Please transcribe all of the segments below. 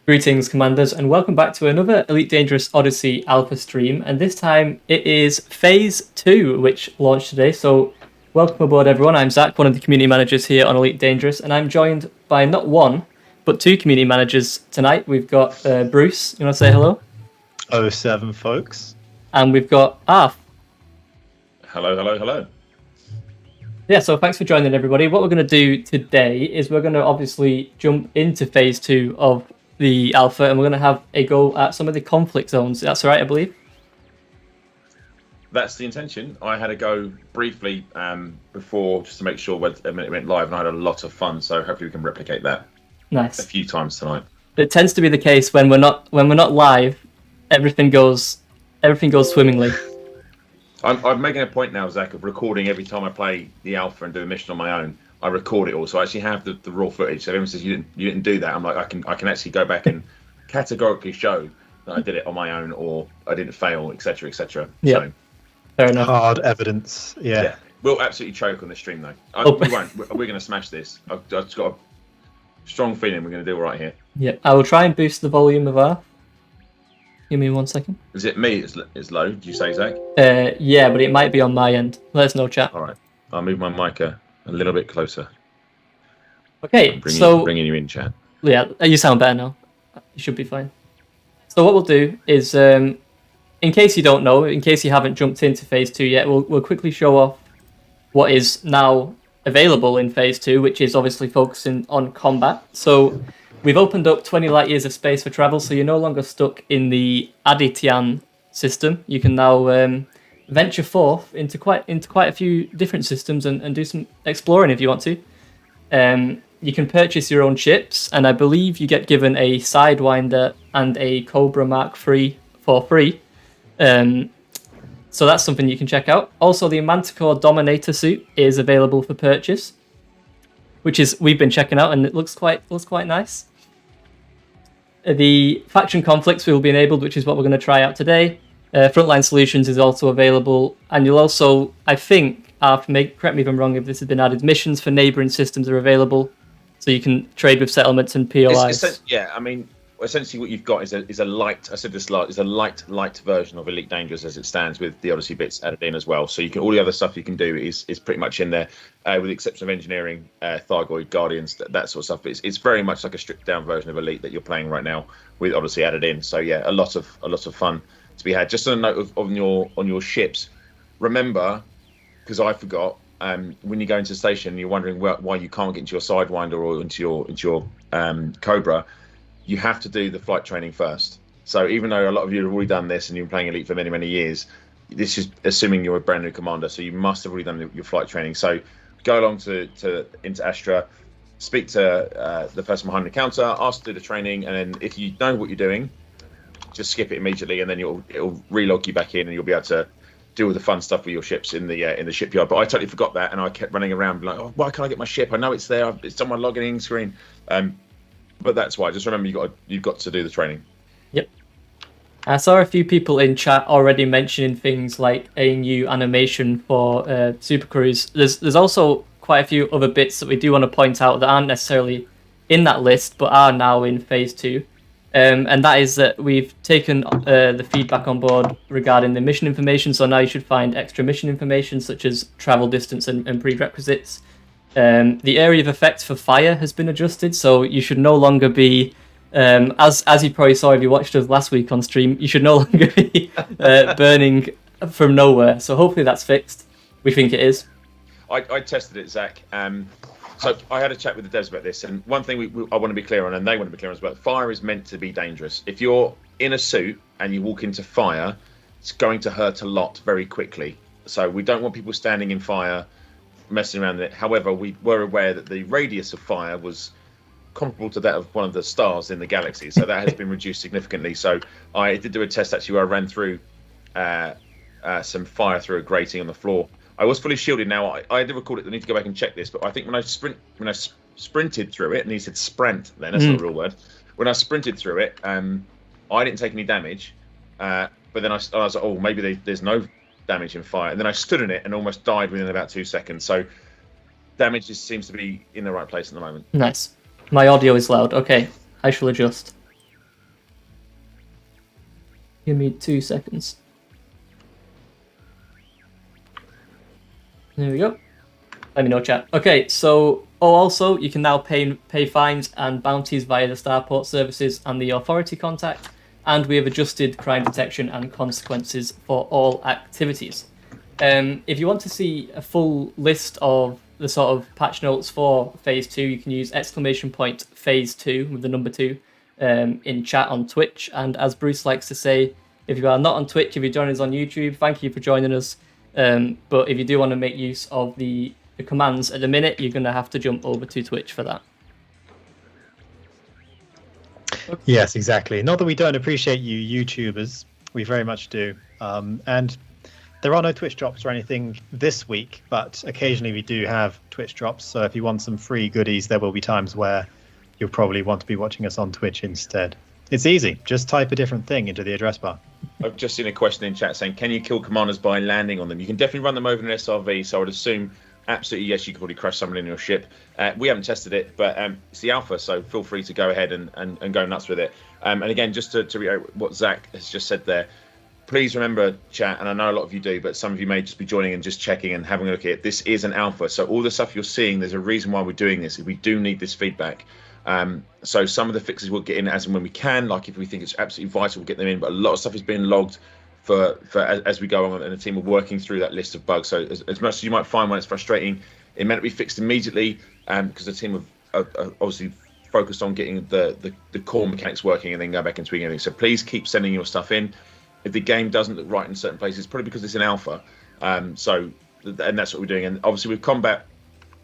Greetings, Commanders, and welcome back to another Elite Dangerous Odyssey Alpha stream. And this time it is Phase 2, which launched today. So, welcome aboard, everyone. I'm Zach, one of the community managers here on Elite Dangerous, and I'm joined by not one, but two community managers tonight. We've got Bruce. You want to say hello? 07, folks. And we've got Arf. Hello, hello, hello. Yeah, so thanks for joining, everybody. What we're going to do today is we're going to obviously jump into Phase 2 of the Alpha, and we're going to have a go at some of the conflict zones. That's right, I believe? That's the intention. I had a go briefly before just to make sure it went live, and I had a lot of fun, so hopefully we can replicate that Nice. a few times tonight. It tends to be the case when we're not live, everything goes swimmingly. I'm making a point now, Zach, of recording every time I play the Alpha and do a mission on my own. I record it all, so I actually have the raw footage. So if everyone says you didn't do that, I'm like, I can actually go back and categorically show that I did it on my own, or I didn't fail, etc., etc. Yeah, So, fair enough. Hard evidence. Yeah. we'll absolutely choke on the stream though. We won't. We're going to smash this. I've just got a strong feeling we're going to do all right here. Yeah, I will try and boost the volume of our. Give me 1 second. Is it me? It's low. Did you say, Zach? Yeah, but it might be on my end. Let us know, chat. All right. I'll move my mic a little bit closer. Okay, Bringing you in, chat. Yeah, you sound better now. You should be fine. So what we'll do is, in case you don't know, in case you haven't jumped into Phase 2 yet, we'll quickly show off what is now available in Phase 2, which is obviously focusing on combat. So we've opened up 20 light years of space for travel, so you're no longer stuck in the Adityan system. You can now venture forth into quite a few different systems and do some exploring if you want to. You can purchase your own ships, and I believe you get given a Sidewinder and a Cobra Mark III for free. So that's something you can check out. Also, the Manticore Dominator suit is available for purchase, which is we've been checking out, and it looks quite nice. The faction conflicts will be enabled, which is what we're going to try out today. Frontline Solutions is also available, and you'll also, I think, correct me if I'm wrong if this has been added, missions for neighbouring systems are available, so you can trade with settlements and POIs. Yeah, I mean, essentially what you've got is a light. I said this lot is a light version of Elite Dangerous as it stands, with the Odyssey bits added in as well. So you can all the other stuff you can do is pretty much in there, with the exception of engineering, Thargoid, Guardians, that sort of stuff. But it's very much like a stripped down version of Elite that you're playing right now with Odyssey added in. So yeah, a lot of fun to be had. Just on a note on your ships, remember, because I forgot, when you go into the station, you're wondering why you can't get into your Sidewinder or into your Cobra. You have to do the flight training first. So even though a lot of you have already done this and you've been playing Elite for many, many years, this is assuming you're a brand new commander. So you must have already done your flight training. So go along into Astra, speak to the person behind the counter, ask to do the training, and then if you know what you're doing, just skip it immediately, and then it'll relog you back in, and you'll be able to do all the fun stuff with your ships in the shipyard. But I totally forgot that, and I kept running around like, oh, why can't I get my ship? I know it's there. It's on my logging screen. But that's why. Just remember, you've got to do the training. Yep. I saw a few people in chat already mentioning things like a new animation for Super Cruise. There's also quite a few other bits that we do want to point out that aren't necessarily in that list, but are now in Phase 2. And that is that we've taken the feedback on board regarding the mission information. So now you should find extra mission information, such as travel distance and prerequisites. The area of effect for fire has been adjusted, so you should no longer be, as you probably saw if you watched us last week on stream, you should no longer be burning from nowhere. So hopefully that's fixed. We think it is. I tested it, Zach. So I had a chat with the devs about this, and one thing I want to be clear on, and they want to be clear on as well, fire is meant to be dangerous. If you're in a suit and you walk into fire, it's going to hurt a lot very quickly. So we don't want people standing in fire, messing around with it. However, we were aware that the radius of fire was comparable to that of one of the stars in the galaxy, so that has been reduced significantly. So I did do a test actually where I ran through some fire through a grating on the floor. I was fully shielded. Now I did record it. I need to go back and check this, but I think when I sprinted through it, and he said sprint, then that's not a real word. When I sprinted through it, I didn't take any damage, but then I was like, oh, maybe there's no damage in fire, and then I stood in it and almost died within about 2 seconds. So damage just seems to be in the right place at the moment. Nice. My audio is loud. Okay, I shall adjust. Give me 2 seconds. There we go. Let me know, chat. Okay, so also you can now pay fines and bounties via the Starport services and the authority contact, and we have adjusted crime detection and consequences for all activities. If you want to see a full list of the sort of patch notes for Phase 2, you can use !Phase 2 with the number 2 in chat on Twitch. And as Bruce likes to say, if you are not on Twitch, if you join us on YouTube, thank you for joining us. But if you do want to make use of the commands at the minute, you're going to have to jump over to Twitch for that. Yes, exactly. Not that we don't appreciate you YouTubers. We very much do. And there are no Twitch drops or anything this week, but occasionally we do have Twitch drops. So if you want some free goodies, there will be times where you'll probably want to be watching us on Twitch instead. It's easy. Just type a different thing into the address bar. I've just seen a question in chat saying, can you kill commanders by landing on them? You can definitely run them over an SRV, so I would assume absolutely yes, you could probably crush someone in your ship. We haven't tested it, but it's the alpha, so feel free to go ahead and go nuts with it. And again, just to reiterate what Zach has just said there, please remember, chat, and I know a lot of you do, but some of you may just be joining and just checking and having a look at it. This is an alpha, so all the stuff you're seeing, there's a reason why we're doing this. We do need this feedback. So some of the fixes we'll get in as and when we can, like if we think it's absolutely vital, we'll get them in, but a lot of stuff is being logged for as we go on, and the team are working through that list of bugs. So as much as you might find when it's frustrating, it may not be fixed immediately, because the team are obviously focused on getting the core mechanics working and then go back and tweak everything. So please keep sending your stuff in. If the game doesn't look right in certain places, it's probably because it's an alpha. And that's what we're doing. And obviously with combat,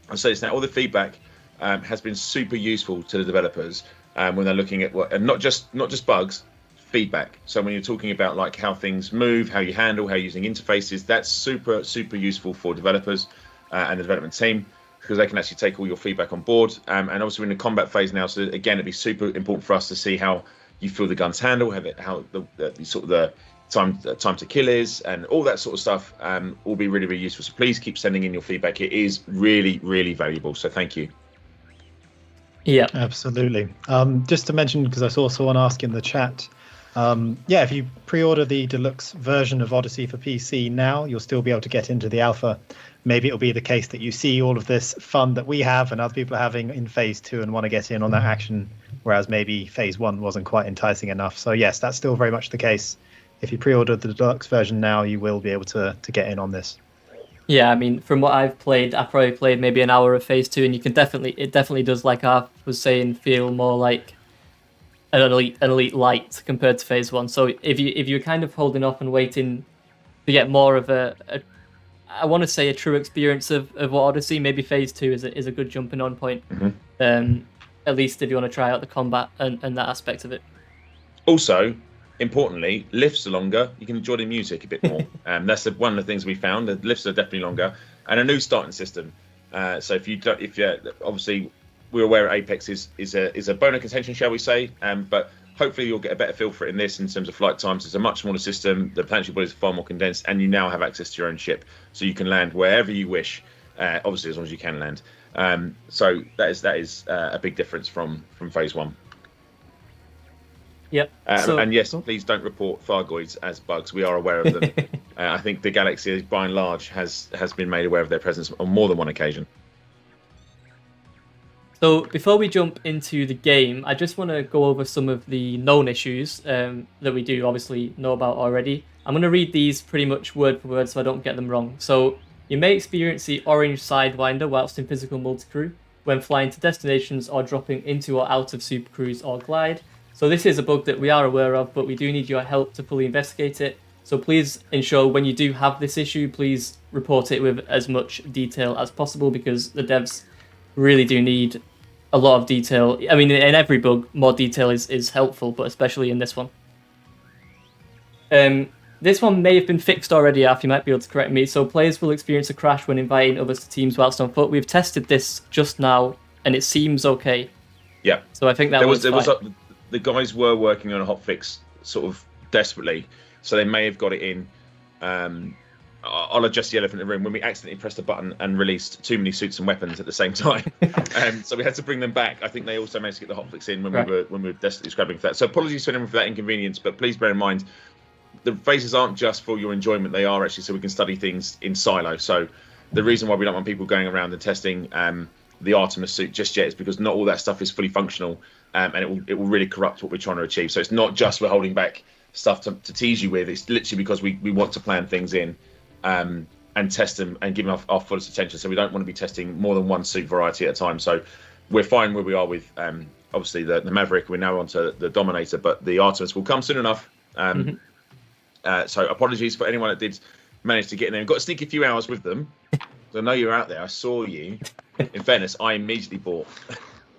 I'll say this now, all the feedback has been super useful to the developers when they're looking at what, and not just bugs, feedback. So when you're talking about like how things move, how you handle, how you're using interfaces, that's super useful for developers and the development team, because they can actually take all your feedback on board. And obviously we're in the combat phase now, so again, it'd be super important for us to see how you feel the guns handle, how the time to kill is, and all that sort of stuff will be really useful. So please keep sending in your feedback. It is really valuable. So thank you. Yeah, absolutely. Just to mention, because I saw someone ask in the chat, if you pre-order the deluxe version of Odyssey for PC now, you'll still be able to get into the alpha. Maybe it'll be the case that you see all of this fun that we have and other people are having in Phase 2 and want to get in on that action, whereas maybe Phase 1 wasn't quite enticing enough. So yes, that's still very much the case. If you pre-order the deluxe version now, you will be able to get in on this. Yeah, I mean, from what I've played, I've probably played maybe an hour of Phase 2, and it definitely does, like I was saying, feel more like an elite light compared to Phase 1. So if you're kind of holding off and waiting to get more of I want to say a true experience of what Odyssey, maybe Phase 2 is a good jumping on point. Mm-hmm. At least if you want to try out the combat and that aspect of it. Also, importantly, lifts are longer. You can enjoy the music a bit more. That's one of the things we found. The lifts are definitely longer, and a new starting system. So if you're obviously, we're aware Apex is a bone of contention, shall we say? But hopefully you'll get a better feel for it in this in terms of flight times. It's a much smaller system. The planetary body is far more condensed, and you now have access to your own ship, so you can land wherever you wish. Obviously, as long as you can land. So that is a big difference from Phase 1. Yep. And yes, please don't report Thargoids as bugs. We are aware of them. I think the galaxy, by and large, has been made aware of their presence on more than one occasion. So before we jump into the game, I just want to go over some of the known issues that we do obviously know about already. I'm going to read these pretty much word for word so I don't get them wrong. So you may experience the orange sidewinder whilst in physical multicrew when flying to destinations or dropping into or out of supercruise or glide. So this is a bug that we are aware of, but we do need your help to fully investigate it. So please ensure when you do have this issue, please report it with as much detail as possible, because the devs really do need a lot of detail. I mean, in every bug, more detail is helpful, but especially in this one. This one may have been fixed already, Alf, you might be able to correct me. So players will experience a crash when inviting others to teams whilst on foot. We've tested this just now, and it seems okay. Yeah. So I think that was the guys were working on a hotfix sort of desperately, so they may have got it in. I'll adjust the elephant in the room. When we accidentally pressed a button and released too many suits and weapons at the same time, so we had to bring them back. I think they also managed to get the hotfix in when we were desperately scrabbing for that. So apologies to anyone for that inconvenience, but please bear in mind, the phases aren't just for your enjoyment; they are actually so we can study things in silo. So the reason why we don't want people going around and testing the Artemis suit just yet is because not all that stuff is fully functional, and it will really corrupt what we're trying to achieve. So it's not just we're holding back stuff to tease you with. It's literally because we want to plan things in and test them and give them our fullest attention. So we don't want to be testing more than one suit variety at a time. So we're fine where we are with obviously the Maverick. We're now onto the Dominator, but the Artemis will come soon enough. So apologies for anyone that did manage to get in there. We've got a sneaky few hours with them. So I know you're out there. I saw you. In fairness, I immediately bought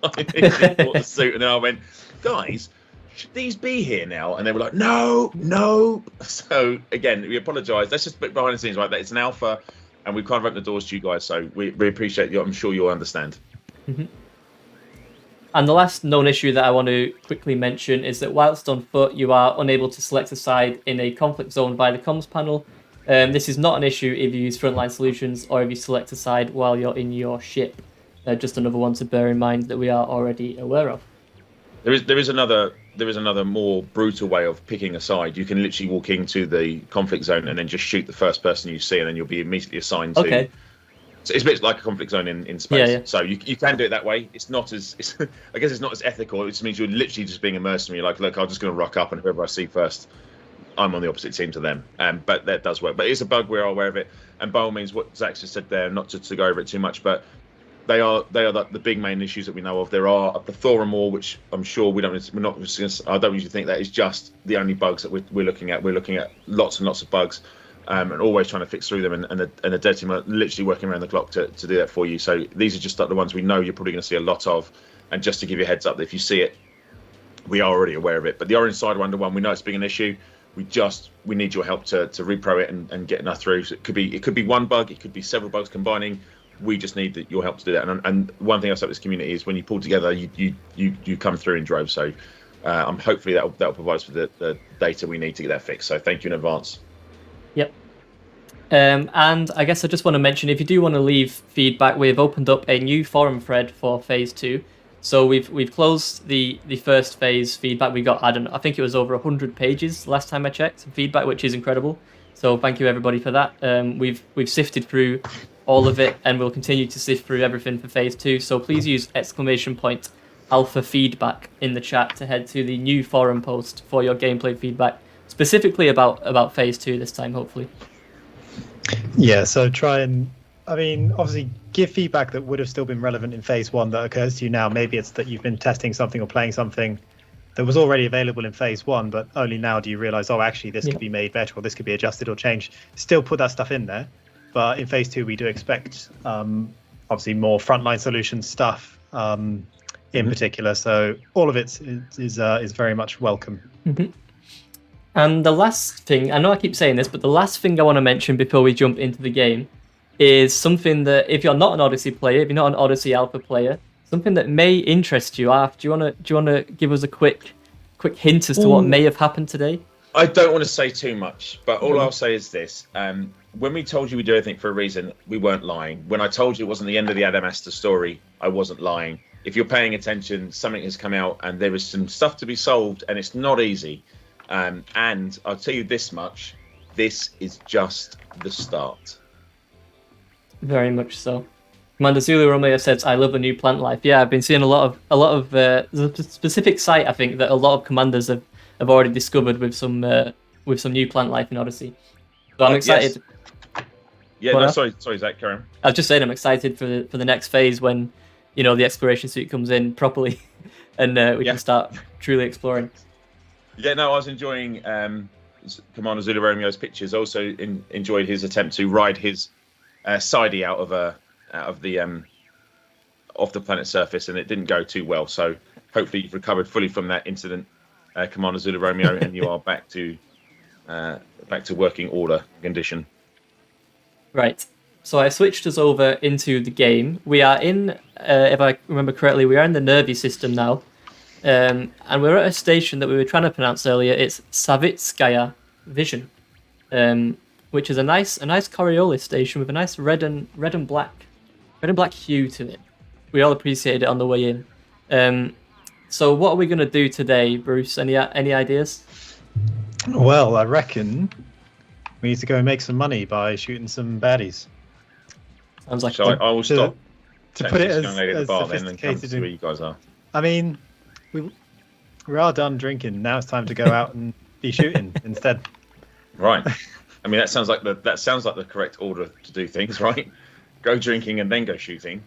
the suit, and then I went, guys, should these be here now? And they were like, no. So again, we apologise. That's just behind the scenes, right? That it's an alpha, and we've kind of opened the doors to you guys. So we appreciate you. I'm sure you'll understand. And the last known issue that I want to quickly mention is that whilst on foot, you are unable to select a side in a conflict zone by the comms panel. This is not an issue if you use frontline solutions or if you select a side while you're in your ship. Just another one to bear in mind that we are already aware of. There is another more brutal way of picking a side. You can literally walk into the conflict zone and then just shoot the first person you see, and then you'll be immediately assigned to. Okay. So it's a bit like a conflict zone in space. Yeah. So you can do it that way. It's not as I guess it's not as ethical. It just means you're literally just being a mercenary. Like, look, I'm just going to rock up, and whoever I see first, I'm on the opposite team to them. But that does work. But it's a bug. We're aware of it. And by all means, what Zach just said there, not to go over it too much, but they are the big main issues that we know of. There are a plethora more, which I'm sure I don't usually think that is just the only bugs that we're looking at. We're looking at lots and lots of bugs, and always trying to fix through them. And the dev team are literally working around the clock to do that for you. So these are just the ones we know you're probably going to see a lot of. And just to give you a heads up, that if you see it, we are already aware of it. But the Orange Side Under One, we know it's being an issue. We need your help to repro it and get enough through. So it could be one bug, it could be several bugs combining. We just need your help to do that. And one thing I say with this community is when you pull together, you come through in droves. So hopefully that'll provide us with the data we need to get that fixed. So thank you in advance. Yep. And I guess I just want to mention, if you do want to leave feedback, we've opened up a new forum thread for phase 2. So we've closed the first phase feedback. We got, I think it was over 100 pages last time I checked, feedback, which is incredible. So thank you everybody for that. We've sifted through all of it, and we'll continue to sift through everything for phase 2. So please use !alpha feedback in the chat to head to the new forum post for your gameplay feedback, specifically about phase 2 this time, hopefully. Yeah, so try and, obviously give feedback that would have still been relevant in phase 1 that occurs to you now. Maybe it's that you've been testing something or playing something that was already available in phase 1, but only now do you realize, oh, actually this could be made better, or this could be adjusted or changed. Still put that stuff in there. But in phase 2, we do expect obviously more frontline solution stuff in particular. So all of it is very much welcome. And the last thing, I know I keep saying this, but the last thing I want to mention before we jump into the game is something that, if you're not an Odyssey player, if you're not an Odyssey Alpha player, something that may interest you. Arf, do you want to give us a quick hint as to what may have happened today? I don't want to say too much, but all I'll say is this. When we told you we do everything for a reason, we weren't lying. When I told you it wasn't the end of the Adamastor story, I wasn't lying. If you're paying attention, something has come out and there is some stuff to be solved, and it's not easy. And I'll tell you this much, this is just the start. Very much so. Commander Zulu Romeo says, "I love the new plant life." Yeah, I've been seeing a lot of there's a specific site I think that a lot of commanders have already discovered with some new plant life in Odyssey. So I'm excited. Yes. Yeah, no, sorry, Zach, carry on. I was just saying I'm excited for the next phase when the exploration suite comes in properly, and we can start truly exploring. Yeah, no, I was enjoying Commander Zulu Romeo's pictures. Also enjoyed his attempt to ride his sidey out of the off the planet's surface, and it didn't go too well. So hopefully you've recovered fully from that incident, Commander Zulu Romeo, and you are back to working order condition. Right. So I switched us over into the game. We are in, if I remember correctly, we are in the Nervy system now. And we're at a station that we were trying to pronounce earlier. It's Savitskaya Vision, which is a nice Coriolis station with a nice red and black hue to it. We all appreciated it on the way in. So what are we going to do today, Bruce? Any ideas? Well, I reckon we need to go and make some money by shooting some baddies. Sounds like So I will stop. To put it this as, young lady at the as bar then and come sophisticated. to where you guys are. I mean, we are done drinking. Now it's time to go out and be shooting instead. Right. I mean, that sounds like the correct order to do things, right? Go drinking and then go shooting.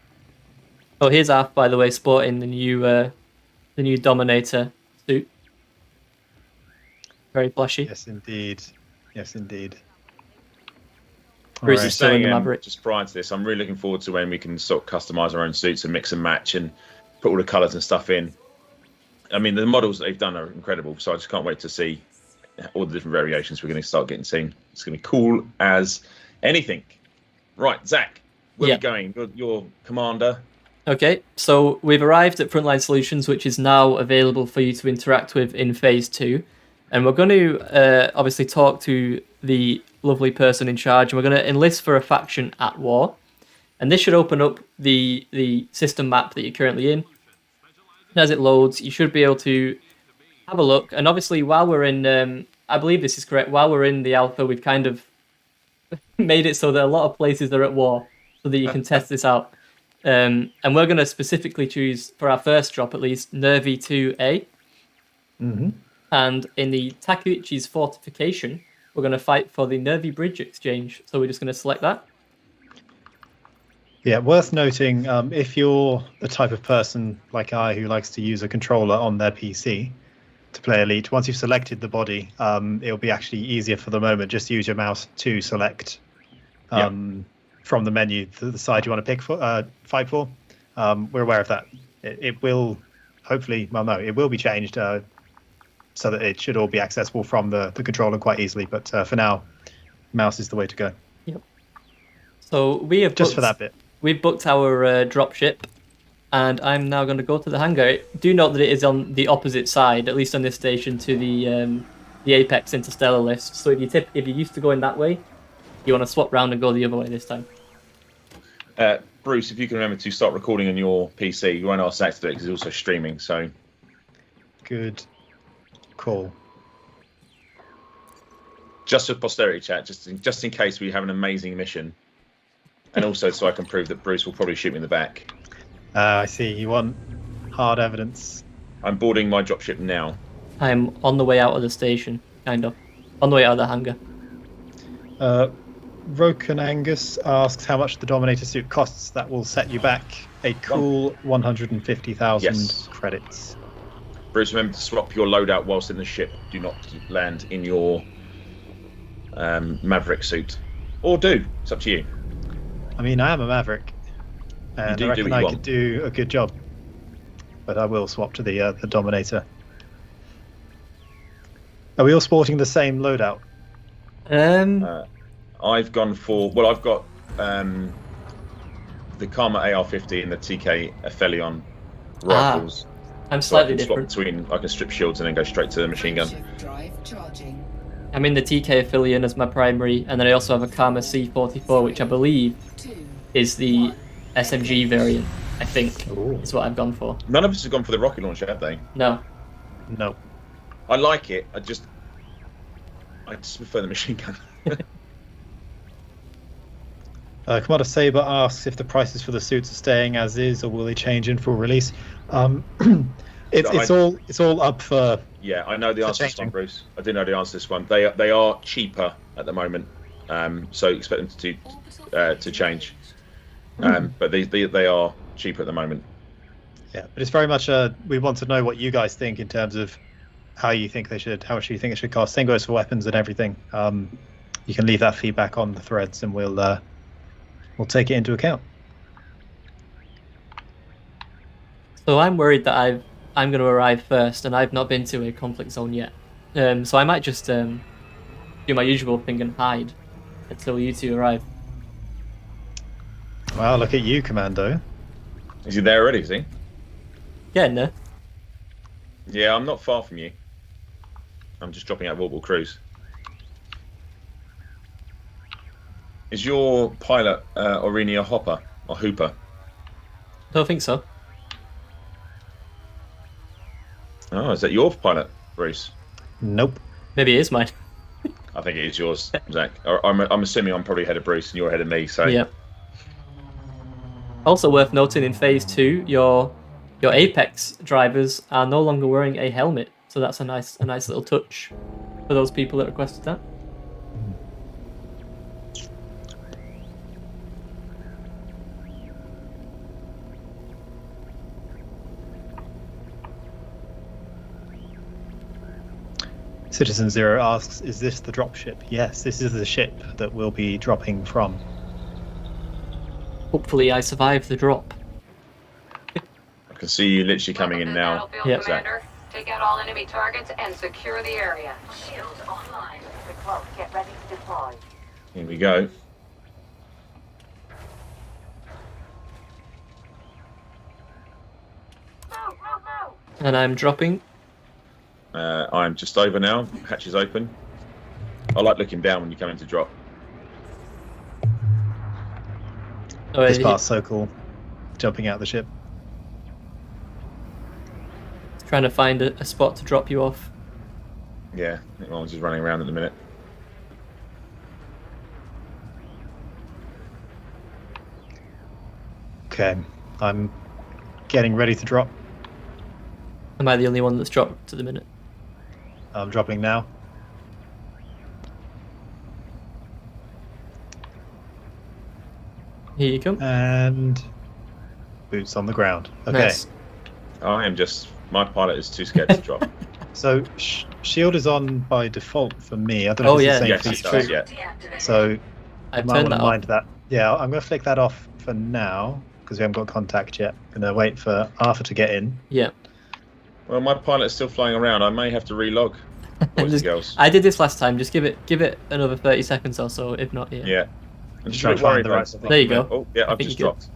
Oh, here's Alf, by the way, sporting the new Dominator suit. Very flashy. Yes, indeed. Yes, indeed. Bruce Alright. is still in the Saying, Maverick. just prior to this, I'm really looking forward to when we can sort of customize our own suits and mix and match and put all the colors and stuff in. I mean, the models that they've done are incredible, so I just can't wait to see all the different variations we're going to start getting seen. It's going to be cool as anything. Right, Zach, where are we going? You're commander. Okay, so we've arrived at Frontline Solutions, which is now available for you to interact with in Phase 2. And we're going to obviously talk to the lovely person in charge, and we're going to enlist for a faction at war. And this should open up the system map that you're currently in. As it loads, you should be able to have a look. And obviously, while we're in, I believe this is correct, while we're in the alpha, we've kind of made it so that a lot of places are at war, so that you can test this out. And we're going to specifically choose, for our first drop at least, Nervi 2A. Mm-hmm. And in the Takuichi's Fortification, we're going to fight for the Nervi Bridge Exchange. So we're just going to select that. Yeah, worth noting, if you're the type of person like I who likes to use a controller on their PC to play Elite, once you've selected the body, it'll be actually easier for the moment. Just use your mouse to select from the menu the side you want to pick for, fight for. We're aware of that. It will hopefully, well, no, it will be changed so that it should all be accessible from the controller quite easily. But for now, mouse is the way to go. Yep. So we have just for that bit. We've booked our dropship, and I'm now going to go to the hangar. Do note that it is on the opposite side, at least on this station, to the Apex Interstellar list. So if you're used to going that way, you want to swap round and go the other way this time. Bruce, if you can remember to start recording on your PC, you won't ask Zach to do it because he's also streaming. So good call. Just for posterity chat, just in case we have an amazing mission. And also so I can prove that Bruce will probably shoot me in the back. I see. You want hard evidence. I'm boarding my dropship now. I'm on the way out of the station, kind of. On the way out of the hangar. Roken Angus asks how much the Dominator suit costs. That will set you back a cool 150,000 credits. Bruce, remember to swap your loadout whilst in the ship. Do not land in your Maverick suit. Or do. It's up to you. I mean, I am a Maverick, and I reckon I could do a good job. But I will swap to the Dominator. Are we all sporting the same loadout? I've gone for... Well, I've got the Karma AR-50 and the TK Aphelion rifles. I'm slightly different. I can strip shields and then go straight to the machine gun. I'm in the TK Aphelion as my primary, and then I also have a Karma C44, which I believe is the SMG variant, I think. Ooh. Is what I've gone for. None of us have gone for the rocket launcher, have they? No. No. I like it. I just prefer the machine gun. Commander Saber asks if the prices for the suits are staying as is, or will they change in full release? It's all up for. Yeah, I know the answer to this one, Bruce. I do know the answer to this one. They are cheaper at the moment, so expect them to change. But they are cheaper at the moment. Yeah, but it's very much we want to know what you guys think in terms of how much you think it should cost. Same goes for weapons and everything. You can leave that feedback on the threads, and we'll take it into account. So I'm worried that I'm going to arrive first, and I've not been to a conflict zone yet. So I might just do my usual thing and hide until you two arrive. Wow, look at you, Commando. Is he there already, is he? Getting there. Yeah, I'm not far from you. I'm just dropping out of orbital cruise. Is your pilot Aurenia Hopper or Hooper? Don't think so. Oh, is that your pilot, Bruce? Nope. Maybe it is mine. I think it is yours, Zach. I'm assuming I'm probably ahead of Bruce and you're ahead of me. So Yep. Also worth noting in phase 2, your Apex drivers are no longer wearing a helmet, so that's a nice little touch for those people that requested that. Citizen Zero asks, "Is this the drop ship?" Yes, this is the ship that we'll be dropping from. Hopefully, I survive the drop. I can see you literally coming in now. Yep. Commander, take out all enemy targets and secure the area. Shields online. The cloak, get ready to deploy. Here we go. Go, go, go! And I'm dropping. I'm just over now. Hatch is open. I like looking down when you come in to drop. Oh, This part's so cool. Jumping out the ship. trying to find a spot to drop you off. Yeah, I'm just running around at the minute. Okay, I'm getting ready to drop. Am I the only one that's dropped at the minute? I'm dropping now. Here you come. And boots on the ground. Okay. Nice. I am just. My pilot is too scared to drop. So shield is on by default for me. I don't know Oh, if it's yeah. the same Yes, for it you. does. true. Yeah. So I've you might turned want that to off. mind that. Yeah, I'm going to flick that off for now because we haven't got contact yet. I'm going to wait for Arthur to get in. Yeah. Well, my pilot's still flying around. I may have to relog. Boys and girls. I did this last time. Just give it another 30 seconds or so. If not, yeah. Yeah. I'm just Try a and bit worried find the about right something. There you go. Oh, yeah, I I've think just you're good. dropped.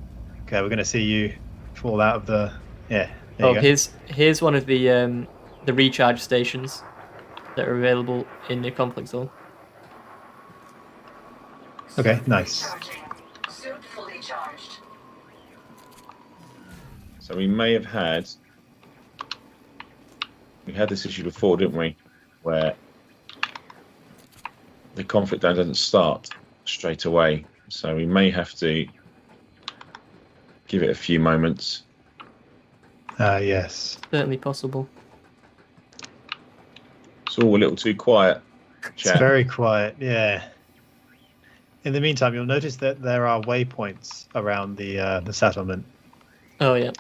Okay, we're going to see you fall out of the. Yeah. There Oh, you go. here's one of the recharge stations that are available in the conflict zone. Okay, nice. Suit fully charged. So we may have had. We had this issue before, didn't we? Where the conflict zone doesn't start straight away. So we may have to give it a few moments. Yes. Certainly possible. It's all a little too quiet. It's Chat. very quiet, yeah. In the meantime, you'll notice that there are waypoints around the settlement. Oh yeah.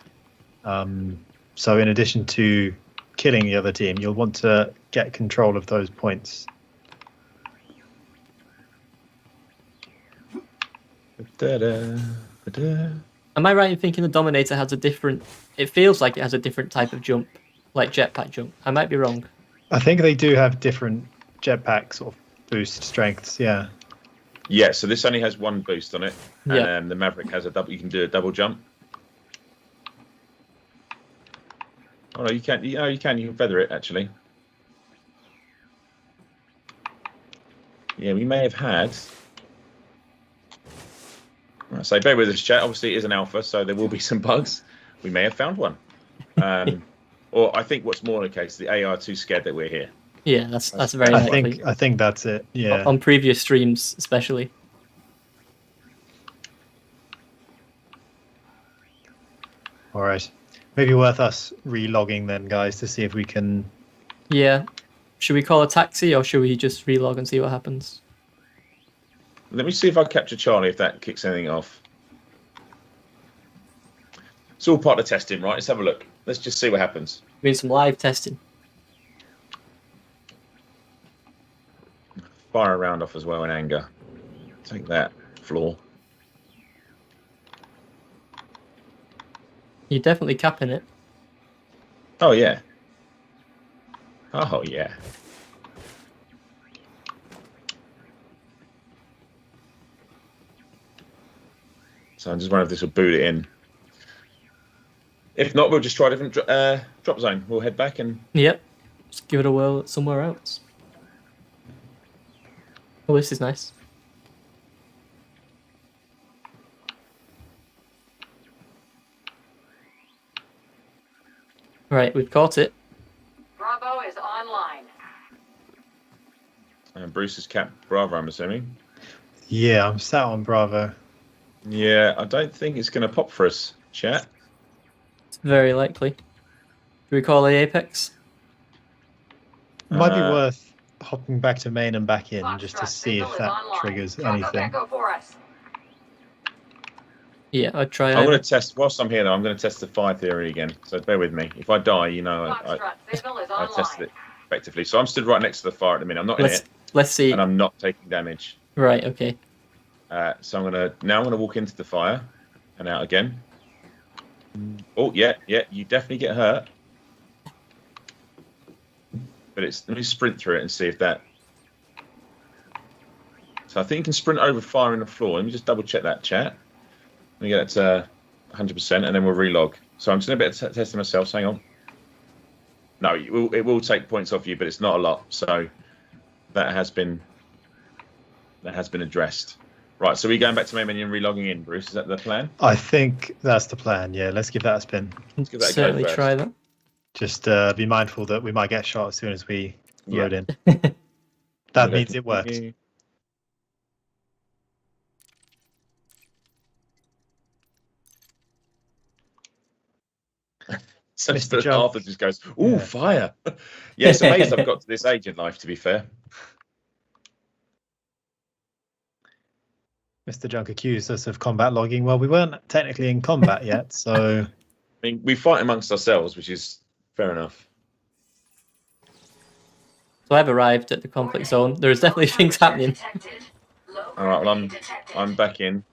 So in addition to killing the other team, you'll want to get control of those points. Am I right in thinking the Dominator has a different? It feels like it has a different type of jump, like jetpack jump. I might be wrong. I think they do have different jetpack sort of boost strengths, yeah. Yeah, so this only has one boost on it, and Yeah. the Maverick has a double. You can do a double jump. Oh no, you can't. You can feather it actually. Yeah, we may have had. So bear with us, chat. Obviously, it is an alpha, so there will be some bugs. We may have found one, or I think what's more the case, the AI are too scared that we're here. Yeah, that's very I likely. think that's it, yeah. On previous streams, especially. All right. Maybe worth us relogging then, guys, to see if we can. Yeah. Should we call a taxi or should we just relog and see what happens? Let me see if I capture Charlie, if that kicks anything off. It's all part of testing, right? Let's have a look. Let's just see what happens. Doing some live testing. Fire a round off as well in anger. Take that, floor. You're definitely capping it. Oh, yeah. Oh, yeah. So I'm just wondering if this will boot it in. If not, we'll just try a different drop zone. We'll head back and... Yep. Just give it a whirl somewhere else. Oh, this is nice. Right, we've caught it. Bravo is online. Bruce is capped Bravo, I'm assuming. Yeah, I'm sat on Bravo. Yeah, I don't think it's going to pop for us, chat. It's very likely. Do we call the Apex? It might be worth hopping back to main and back in just to Foxtrot see if signal is that online. triggers Drop up anything. Echo for us. Yeah, I'd try I'm going either. to test, whilst I'm here though, I'm going to test the fire theory again. So bear with me. If I die, you know, Foxtrot signal is I tested online. it effectively. So I'm stood right next to the fire at the minute. I'm not in it, Let's see. and I'm not taking damage. Right, okay. So I'm gonna walk into the fire and out again. Oh yeah, you definitely get hurt. But let me sprint through it and see if that. So I think you can sprint over fire in the floor. Let me just double check that, chat. Let me get it to 100%, and then we'll relog. So I'm just a bit testing myself. Hang on. No, it will take points off you, but it's not a lot. So that has been addressed. Right, so we're going back to main menu and relogging in, Bruce. Is that the plan? I think that's the plan. Yeah, let's give that a spin. Let's give that a go Certainly first. try that. Just be mindful that we might get shot as soon as we load in. Okay. That means it worked. So Mr. Jump. Arthur just goes, "Ooh, Yeah. fire!" Yeah, it's amazing I've got to this age in life. To be fair, Mr. Junk accused us of combat logging. Well, we weren't technically in combat yet, so I mean, we fight amongst ourselves, which is fair enough. So I've arrived at the conflict zone. There's definitely things happening. All right, well, I'm back in.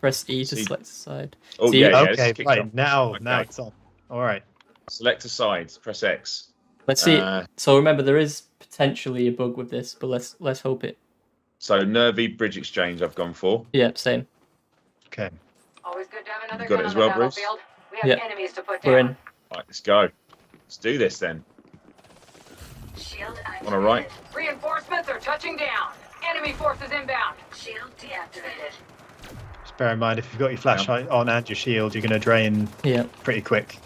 Press E to see- select the side. Oh See- yeah, this okay, is kicked right off. now Okay. it's on. All right. Select a side. Press X. Let's see. Uh, So remember, there is potentially a bug with this, but let's hope it. So nervy bridge exchange. I've gone for. Yeah, same. Okay. Always good to have another Got gun it as on the well, Bruce? battlefield. We have Yeah. enemies to put We're down. in. Right, let's go. Let's do this then. Shield On a right. Reinforcements are touching down. Enemy forces inbound. Shield deactivated. Just bear in mind if you've got your flashlight on and your shield, you're going to drain Yeah. pretty quick.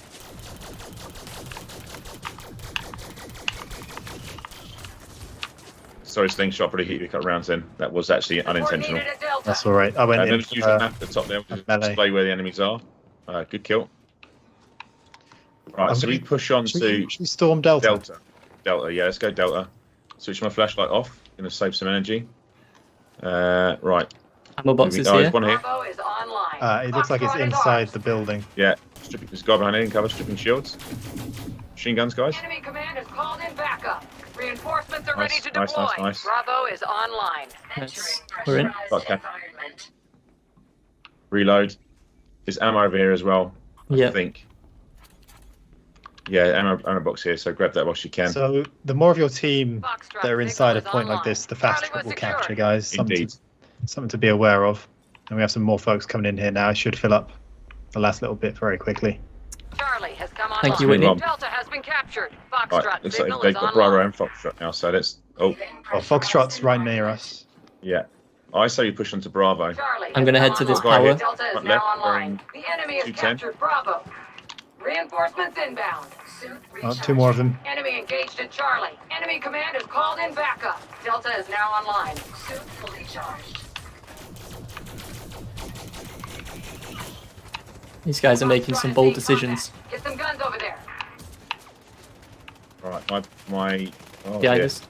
Sorry, slingshot probably hit you a couple rounds in. That was actually Support unintentional. needed at Delta. That's all right. I went And in then for, use the map at the top there to melee. display where the enemies are. Good kill. Right, I'm so we gonna- push on should to we storm Delta? Delta. Delta, yeah, let's go Delta. Switch my flashlight off. Gonna save some energy. Right. Ammo boxes There's here. one here. Bravo is online. It looks like it's Foxtrot is inside ours. the building. Yeah. Stripping this guy behind it in cover, stripping shields. Machine guns, guys. Enemy command has called in backup. Reinforcements are Nice, ready to nice, deploy. nice, nice. Bravo is online. Nice. We're in. Okay. Reload. There's ammo over here as well. I Yeah. think. Yeah, ammo box here, so grab that whilst you can. So the more of your team Foxtrot that are inside a signal is point like online. this, the faster Charlie it will was capture, secured. guys. Indeed. Something to be aware of. And we have some more folks coming in here now. It should fill up the last little bit very quickly. Charlie has come online. Thank you, Whitney. Delta has been captured. Right, Foxtrot looks signal like they've is got Bravo online. and Foxtrot now, so let's. Oh, Well, Foxtrot's right near us. yeah. I say you push onto Bravo. Charlie I'm has gonna come head to this online. power. Delta is Front now left, online. The enemy has 210. captured Bravo. Reinforcements inbound. Oh, two more of them. Enemy engaged at Charlie. Enemy command has called in backup. Delta is now online. Suit fully charged. These guys are making some bold decisions. Get some guns over there. Right, my. Oh, Behind dear. us.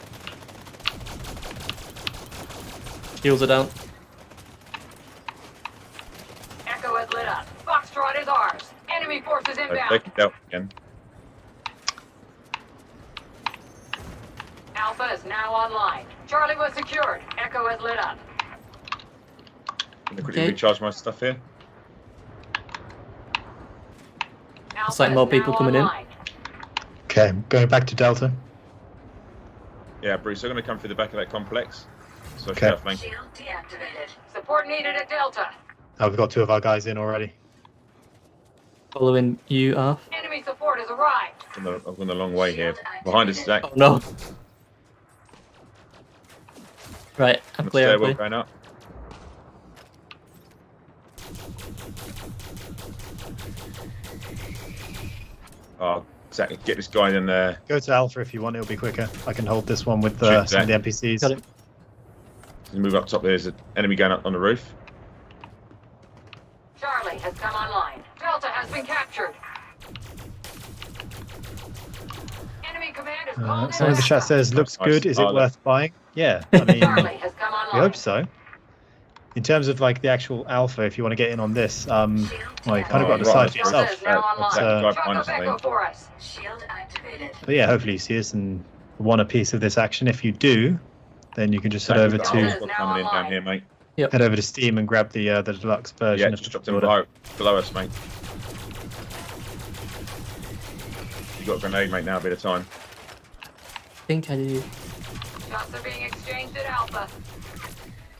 Shields are down. Echo is lit up. Foxtrot is ours. Enemy forces They've inbound. taken Delta again. Alpha is now online. Charlie was secured. Echo is lit up. Can I quickly Okay. recharge my stuff here? Alpha like more is people now coming in. online. Okay, going back to Delta. Yeah, Bruce, I'm going to come through the back of that complex. So I should Okay. have flank. Shield deactivated. Support needed at Delta. Oh, we've got two of our guys in already. Following you off. Enemy support has arrived. I've gone the long way here. Behind us, Zach. Oh no. Right, I'm On the clear. I'm stairwell clear. going up. Oh, Exactly. Get this guy in there. Go to Alpha if you want. It'll be quicker. I can hold this one with Shoot some of the that. NPCs. Got it. Move up top. There's an enemy going up on the roof. Charlie has come online. Delta has been captured. Enemy command is called in. Someone in the chat says, looks Nice. good. Is it Oh, worth buying? Yeah, I mean, Charlie has come we online. hope so. In terms of like the actual alpha, if you want to get in on this, well, you kind of got to decide for Delta yourself. is now But, online. Drive behind us, I Choco think. for us. Shield activated. but yeah, hopefully you see us and want a piece of this action. If you do, then you can just head over Exactly. to Got coming in down here, mate. Steam and grab the deluxe version. Yeah, of just the drop them order. below us, mate. You got a grenade, mate. Now a bit of time. I think I do. Shots are being exchanged at Alpha.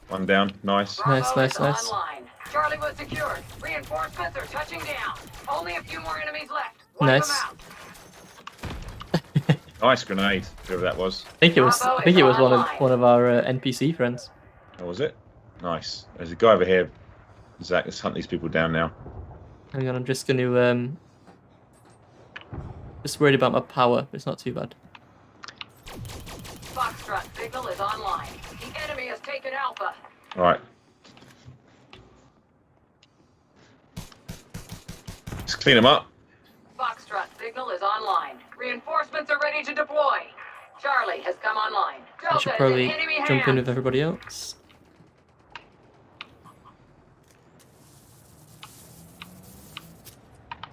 One down. Nice. Bravo Nice, is nice. online. Charlie was secured. Reinforcements are touching down. Only a few more enemies left. Wipe Nice. them out. Nice grenade. Whoever that was. I think it was. Bravo I think is it was online. one of our NPC friends. What was it? Nice. There's a guy over here. Zach, let's hunt these people down now. Hang on, I'm just going to just worried about my power. It's not too bad. Foxtrot signal is online. The enemy has taken Alpha. All right. Let's clean them up. Foxtrot signal is online. Reinforcements are ready to deploy. Charlie has come online. I should Delta probably is in enemy jump in hands. with everybody else.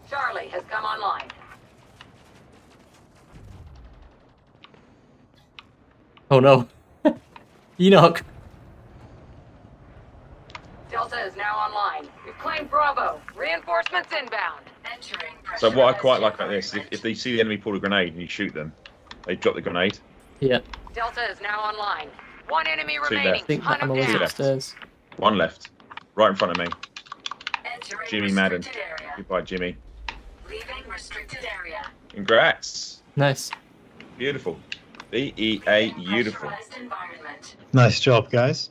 Charlie has come online. Oh no. Enoch. Delta is now online. We've claimed Bravo. Reinforcements inbound. Entering So what I pressurized quite like about this is environment. if they see the enemy pull a grenade and you shoot them, they drop the grenade. Yeah, Delta is now online. One enemy Two remaining. left. I think Hunt that him ammo was down. left. upstairs. One left. Right in front of me. Entering Jimmy Madden. restricted area. Goodbye, Jimmy. Leaving restricted area. Congrats. Nice. Beautiful. BEA, beautiful. Pressurized environment. Nice job, guys.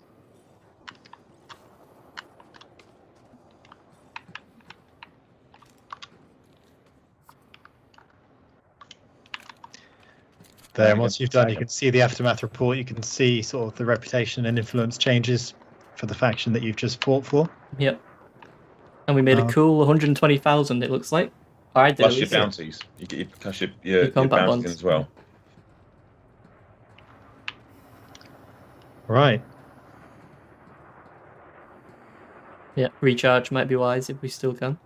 There, and once you've done, you can see the aftermath report. You can see sort of the reputation and influence changes for the faction that you've just fought for. Yep. And we made a cool 120,000. It looks like. I did. Plus at your least. bounties. You get your combat bounties in bonds. as well. Right. Yeah, recharge might be wise if we still can.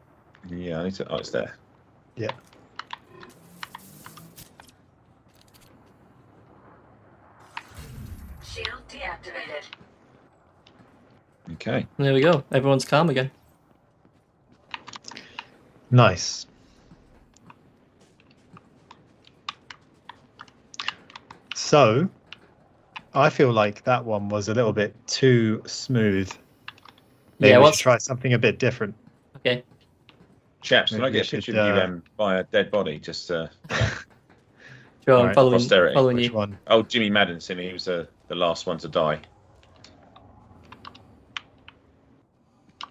Yeah, I need to. Oh, it's there. Yeah. Shield deactivated. Okay. There we go. Everyone's calm again. Nice. So, I feel like that one was a little bit too smooth. Maybe Yeah, we what's- should try something a bit different. Okay. Chaps, can I Maybe get a we picture should, of you by a dead body? Just Sure, I'm Alright, following, posterity, following Which you. one? oh, Jimmy Madden, seeing he was the last one to die.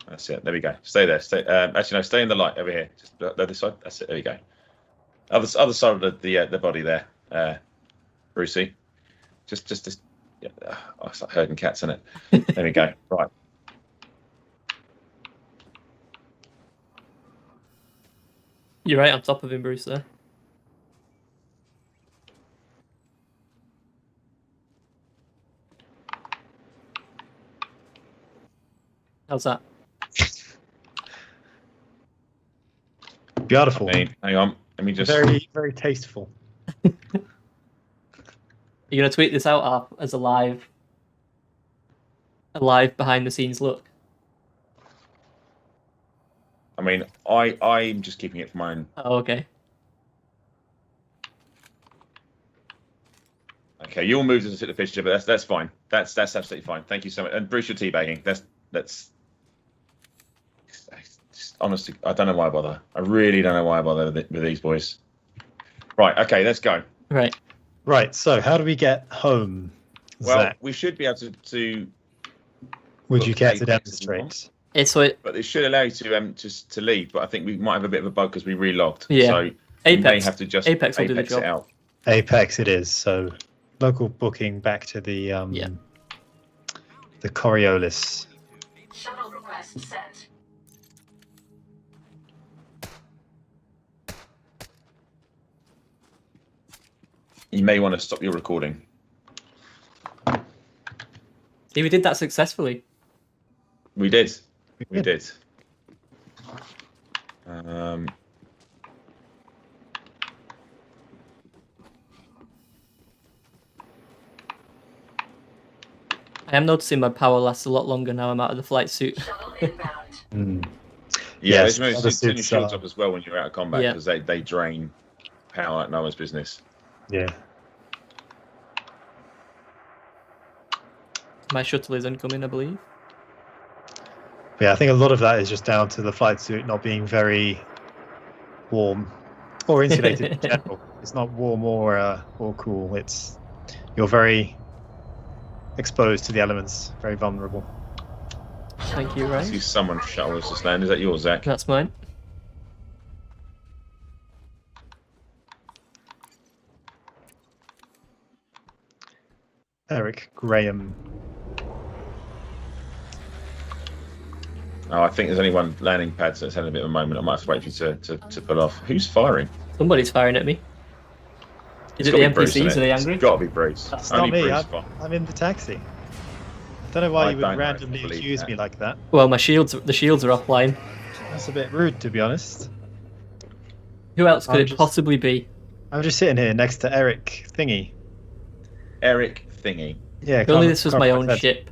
That's it. There we go. Stay there. Stay. Actually, no. Stay in the light over here. Just the other side. That's it. There you go. Other side of the body there, Brucey. Just. Yeah. Oh, it's like herding cats, isn't it? There we go. Right. You're right on top of him, Bruce. There. How's that? Beautiful. I mean, hang on. Let me just. Very, very tasteful. You're gonna tweet this out Arp, as a live behind the scenes look. I mean, I'm just keeping it for my own. Oh, okay. Okay, you'll move to the picture, but that's fine. That's absolutely fine. Thank you so much. And Bruce, you're teabagging. That's honestly, I don't know why I bother. I really don't know why I bother with these boys. Right. Okay, let's go. Right. Right. So, how do we get home, Well, Zach? we should be able to Would you look, care take to places we demonstrate? It's what. but it should allow you to just to leave. But I think we might have a bit of a bug because we relogged. Yeah. So You may Apex. have to just Apex will do the it job. out. Apex it is. So local booking back to the the Coriolis. Shuttle request sent. You may want to stop your recording. See, we did that successfully. We did. We did. did. I am noticing my power lasts a lot longer now I'm out of the flight suit. Shuttle inbound. Yeah, Yes, there's no other turn your suits shields are- up as well when you're out of combat Yeah. because they drain power like no one's business. Yeah. My shuttle is incoming, I believe. But yeah, I think a lot of that is just down to the flight suit not being very warm or insulated in general. It's not warm or cool. It's you're very exposed to the elements, very vulnerable. Thank you, I see Ryan. someone shuttle has just landed. Is that yours, Zach? That's mine. Eric Graham. Oh, I think there's only one landing pad, so it's having a bit of a moment. I might have to wait for you to pull off. Who's firing? Somebody's firing at me. Is It's it the gotta be Bruce, NPCs? isn't Are it? they angry? It's got to be Bruce. That's Only not me. Bruce fire. I'm in the taxi. Don't know why I you would don't know if I randomly believe accuse that. me like that. Well, the shields are offline. That's a bit rude, to be honest. Who else could I'm it just- possibly be? I'm just sitting here next to Eric Thingy. Eric Thingy. Yeah. If only can't- this was can't my own pretend. ship.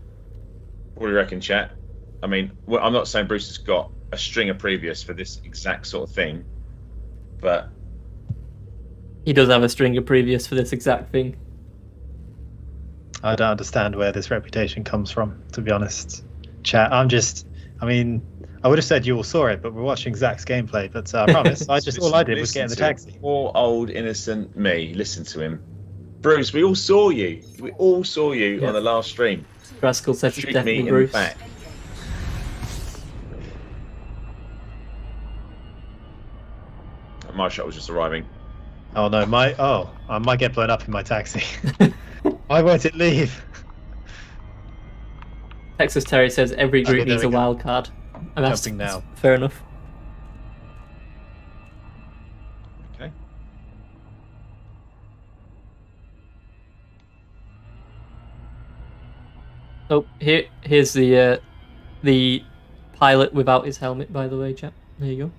What do you reckon, chat? I mean, well, I'm not saying Bruce has got a string of previous for this exact sort of thing, but He does have a string of previous for this exact thing. I don't understand where this reputation comes from, to be honest. Chat, I mean, I would have said you all saw it, but we're watching Zach's gameplay. But I promise, all I did was get in the listen to taxi. Poor old innocent me. Listen to him. Bruce, we all saw you. We all saw you Yeah. on the last stream. Rascal says it's Shoot me definitely in the Bruce. back. My shot was just arriving. Oh no, I might get blown up in my taxi. Why won't it leave? Texas Terry says every group Okay, there needs a we go. wild card. And that's Jumping now. fair enough. Okay. Oh, here's the pilot without his helmet, by the way, chap. There you go.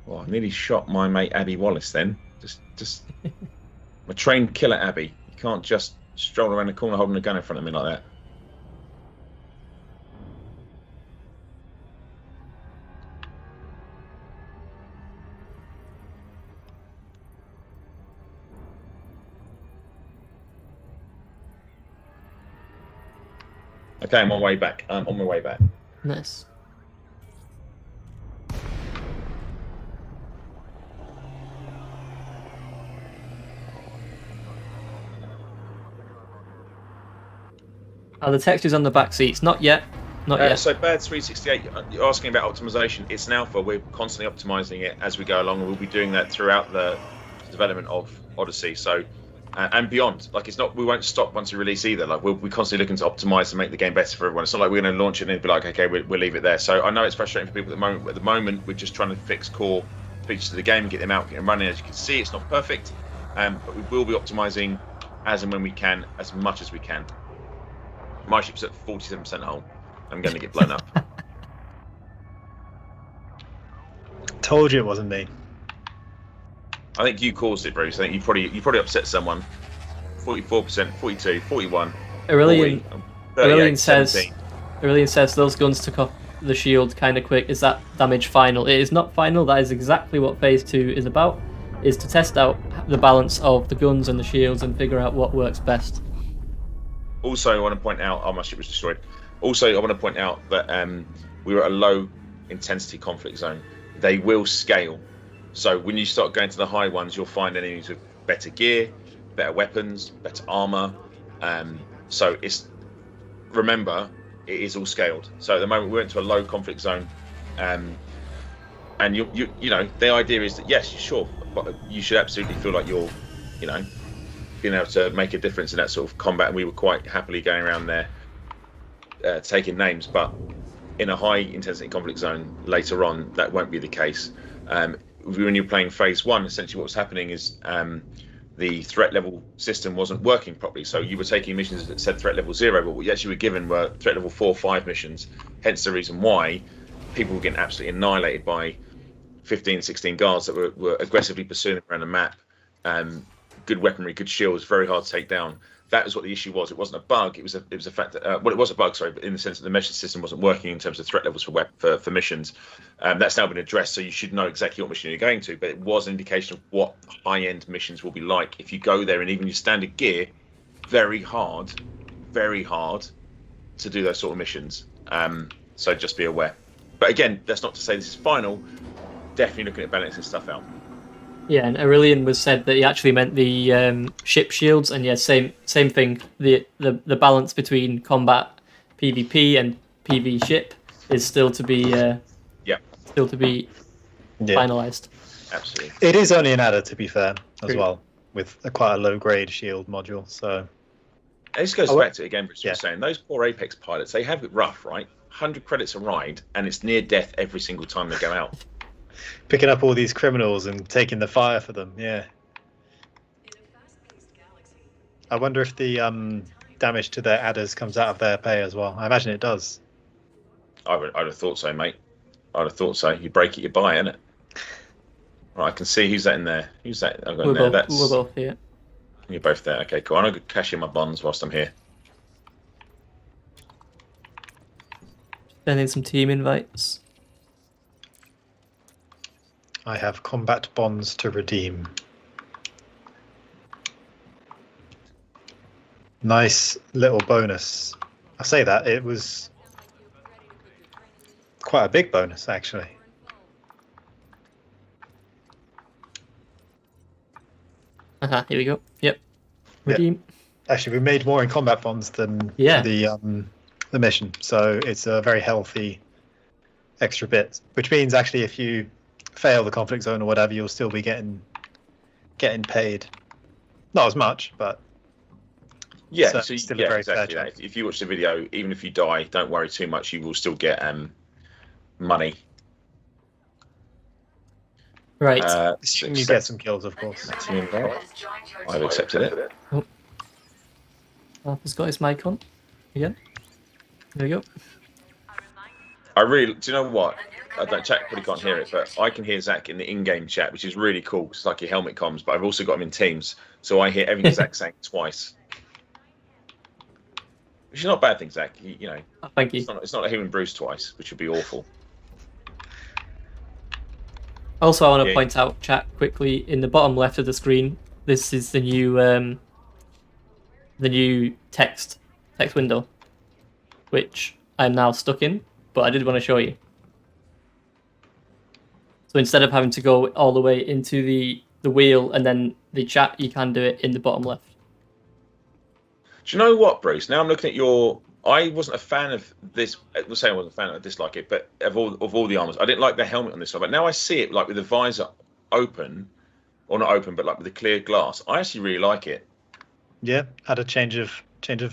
Well, I nearly shot my mate Abby Wallace then. Just I'm a trained killer, Abby. You can't just stroll around the corner holding a gun in front of me like that. Okay, I'm on my way back. I'm on my way back. Nice. Are the textures on the back seats? Not yet. Not yet. So Bad 368, you're asking about optimization. It's an alpha. We're constantly optimizing it as we go along, and we'll be doing that throughout the development of Odyssey. So and beyond. Like, it's not, we won't stop once we release either. Like, we're constantly looking to optimize and make the game better for everyone. It's not like we're going to launch it and be like, okay, we'll leave it there. So I know it's frustrating for people at the moment. But at the moment, we're just trying to fix core features of the game, get them out, get them running. As you can see, it's not perfect, but we will be optimizing as and when we can, as much as we can. My ship's at 47% hull. I'm going to get blown up. Told you it wasn't me. I think you caused it, Bruce. I think you probably upset someone. 44%, 42, 41. Aurelian, 40, Aurelian 38, says 17. Aurelian says those guns took off the shield kind of quick. Is that damage final? It is not final. That is exactly what Phase 2 is about, is to test out the balance of the guns and the shields and figure out what works best. Also, I want to point out, my ship was destroyed. Also, I want to point out that we were at a low intensity conflict zone. They will scale. So when you start going to the high ones, you'll find enemies with better gear, better weapons, better armor. So remember, it is all scaled. So at the moment, we went to a low conflict zone. And you know, the idea is that yes, sure, but you should absolutely feel like you're, you know, being able to make a difference in that sort of combat. And we were quite happily going around there, taking names, but in a high intensity conflict zone later on, that won't be the case. When you're playing phase 1, essentially what was happening is the threat level system wasn't working properly. So you were taking missions that said threat level 0, but what you actually were given were threat level 4 or 5 missions. Hence the reason why people were getting absolutely annihilated by 15, 16 guards that were aggressively pursuing them around the map. Good weaponry, good shields, very hard to take down. That was what the issue was. It wasn't a bug. It was a fact that well, it was a bug, sorry, but in the sense that the mission system wasn't working in terms of threat levels for missions. That's now been addressed, so you should know exactly what mission you're going to. But it was an indication of what high-end missions will be like if you go there, and even your standard gear, very hard to do those sort of missions. So just be aware. But again, that's not to say this is final. Definitely looking at balancing stuff out. Yeah, and Aurelian was said that he actually meant the ship shields, and yeah, same thing. The balance between combat PvP and PV ship is still to be finalized. Absolutely. It is only an adder, to be fair, as True. well, with quite a low grade shield module. So This goes back to, again, Bruce was saying, those poor Apex pilots, they have it rough, right? 100 credits a ride, and it's near death every single time they go out. picking up all these criminals and taking the fire for them, yeah. I wonder if the damage to their adders comes out of their pay as well. I imagine it does. I'd have thought so, mate. I'd have thought so. You break it, you buy, innit? Right, I can see who's that in there. Who's that? I've got in there. We're both here. You're both there. Okay, cool. I'm going to cash in my bonds whilst I'm here. Sending some team invites. I have combat bonds to redeem. Nice little bonus. I say that, it was quite a big bonus, actually. Here we go. Yep. Redeem. Actually, we made more in combat bonds than Yeah. for the mission, so it's a very healthy extra bit. Which means actually, if you fail the conflict zone or whatever, you'll still be getting paid. Not as much, but Yeah, so so still a yeah, very exactly. fair That. chunk. If you watch the video, even if you die, don't worry too much. You will still get money. Right. Assuming you get some kills, of course. I've accepted it. Arthur's got his mic on again. There we go. I really, do you know what? I don't, chat probably can't hear it, but I can hear Zach in the in-game chat, which is really cool. It's like your helmet comms, but I've also got him in Teams, so I hear everything Zach's saying twice. Which is not a bad thing, Zach. You know, Thank you. it's not like hearing Bruce twice, which would be awful. Also, I want to Yeah. point out, chat, quickly, in the bottom left of the screen, this is the new text window, which I'm now stuck in, but I did want to show you. So instead of having to go all the way into the wheel and then the chat, you can do it in the bottom left. Do you know what, Bruce? Now I'm looking at your. I wasn't a fan of this. I was saying I wasn't a fan. I dislike it, but of all the armors, I didn't like the helmet on this one. But now I see it like with the visor open, or not open, but like with the clear glass. I actually really like it. Yeah, had a change of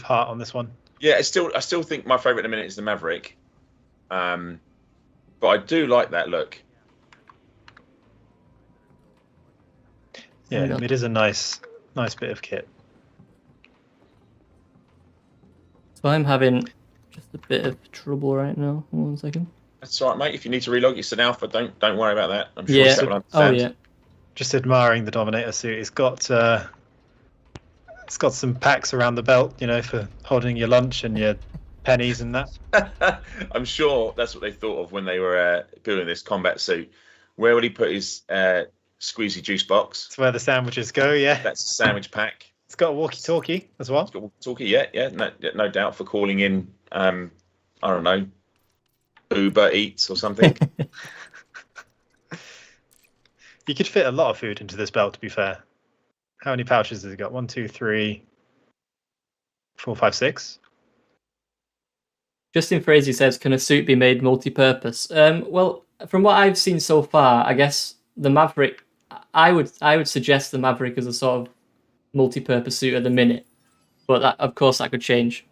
heart on this one. Yeah, I still think my favorite in a minute is the Maverick, but I do like that look. Yeah, it is a nice bit of kit. So I'm having just a bit of trouble right now. 1 second. That's all right, mate. If you need to relog, it's an alpha. Don't worry about that. I'm sure Yeah. Seth will Oh understand. yeah. Just admiring the Dominator suit. It's got some packs around the belt, you know, for holding your lunch and your pennies and that. I'm sure that's what they thought of when they were building this combat suit. Where would he put his squeezy juice box? It's where the sandwiches go, yeah. That's a sandwich pack. It's got a walkie-talkie as well. It's got walkie-talkie, yeah, no doubt, for calling in, I don't know, Uber Eats or something. You could fit a lot of food into this belt, to be fair. How many pouches has it got? 1, 2, 3, 4, 5, 6. Justin Frazee says, "Can a suit be made multi-purpose?" Well, from what I've seen so far, I guess the Maverick. I would suggest the Maverick as a sort of multi-purpose suit at the minute, but that, of course, that could change.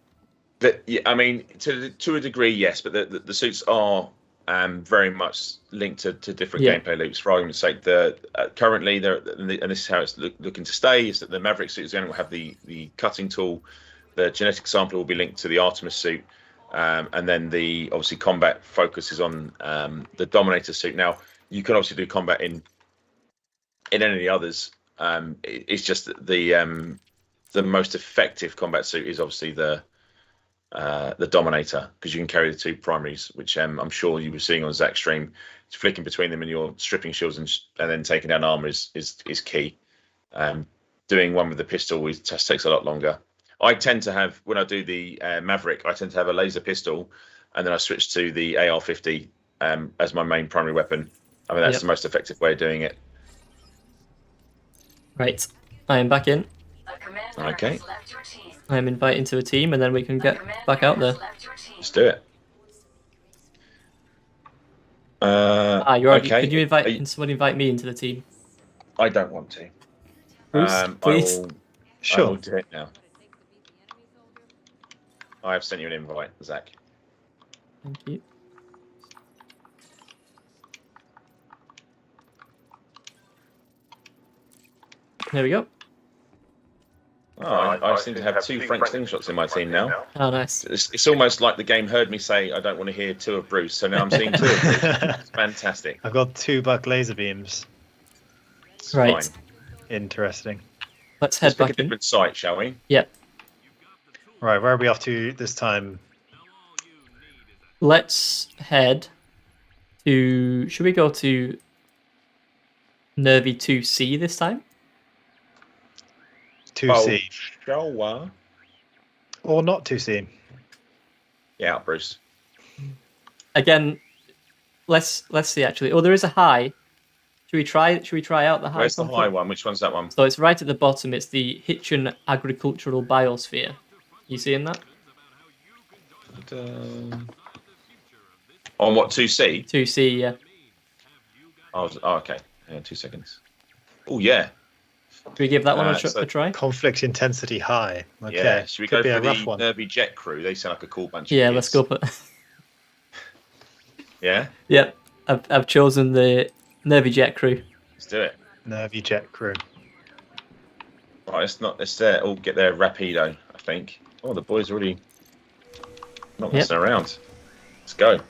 Yeah, I mean, to a degree, yes, but the suits are very much linked to different Yeah. gameplay loops. For argument's sake, currently, and this is how it's looking to stay, is that the Maverick suit is going to have the cutting tool. The genetic sampler will be linked to the Artemis suit, and then the obviously combat focuses on the Dominator suit. Now, you can obviously do combat in any of the others. It's just that the most effective combat suit is obviously the Dominator, because you can carry the two primaries, which I'm sure you were seeing on Zach's stream. Flicking between them and you're stripping shields and then taking down armor is key. Doing one with the pistol just takes a lot longer. I tend to have, when I do the Maverick, I tend to have a laser pistol, and then I switch to the AR-50 as my main primary weapon. I mean, that's the most effective way of doing it. Right, I am back in. A commander Okay. has left your team. I am invited to a team, and then we can get back out there. Left your team. Let's do it. You're already. okay. Could you invite? Can somebody invite me into the team? I don't want to. Bruce, please. I will Sure. do it now. I have sent you an invite, Zach. Thank you. There we go. Oh, I seem to have two Frank Slingshots in my team now. Oh, nice. It's almost like the game heard me say I don't want to hear two of Bruce, so now I'm seeing two of Bruce. It's fantastic. I've got 2 buck laser beams. It's Right. fine. Interesting. Let's head Let's pick a back in. different site, shall we? Yep. Right, where are we off to this time? Let's head to. Should we go to Nervy 2C this time? 2C. Shall we? Or not 2C. Yeah, Bruce. Again, let's see actually. Oh, there is a high. Should we try out the high? Where's the high conflict? one? Which one's that one? So it's right at the bottom. It's the Hitchin Agricultural Biosphere. You seeing that? On what, 2C? 2C, yeah. Oh, okay. Yeah, 2 seconds. Oh, yeah. Should we give that one So- a try? Conflict intensity high. Okay. Yeah. Should we Could go be for a the rough one. Nervy Jet crew? They sound like a cool bunch Yeah, of let's idiots. go for. Yeah? Yep, I've chosen the Nervy Jet crew. Let's do it. Nervy jet crew. Right, let's all get there rapido, I think. Oh, the boys are already not messing around. Let's go.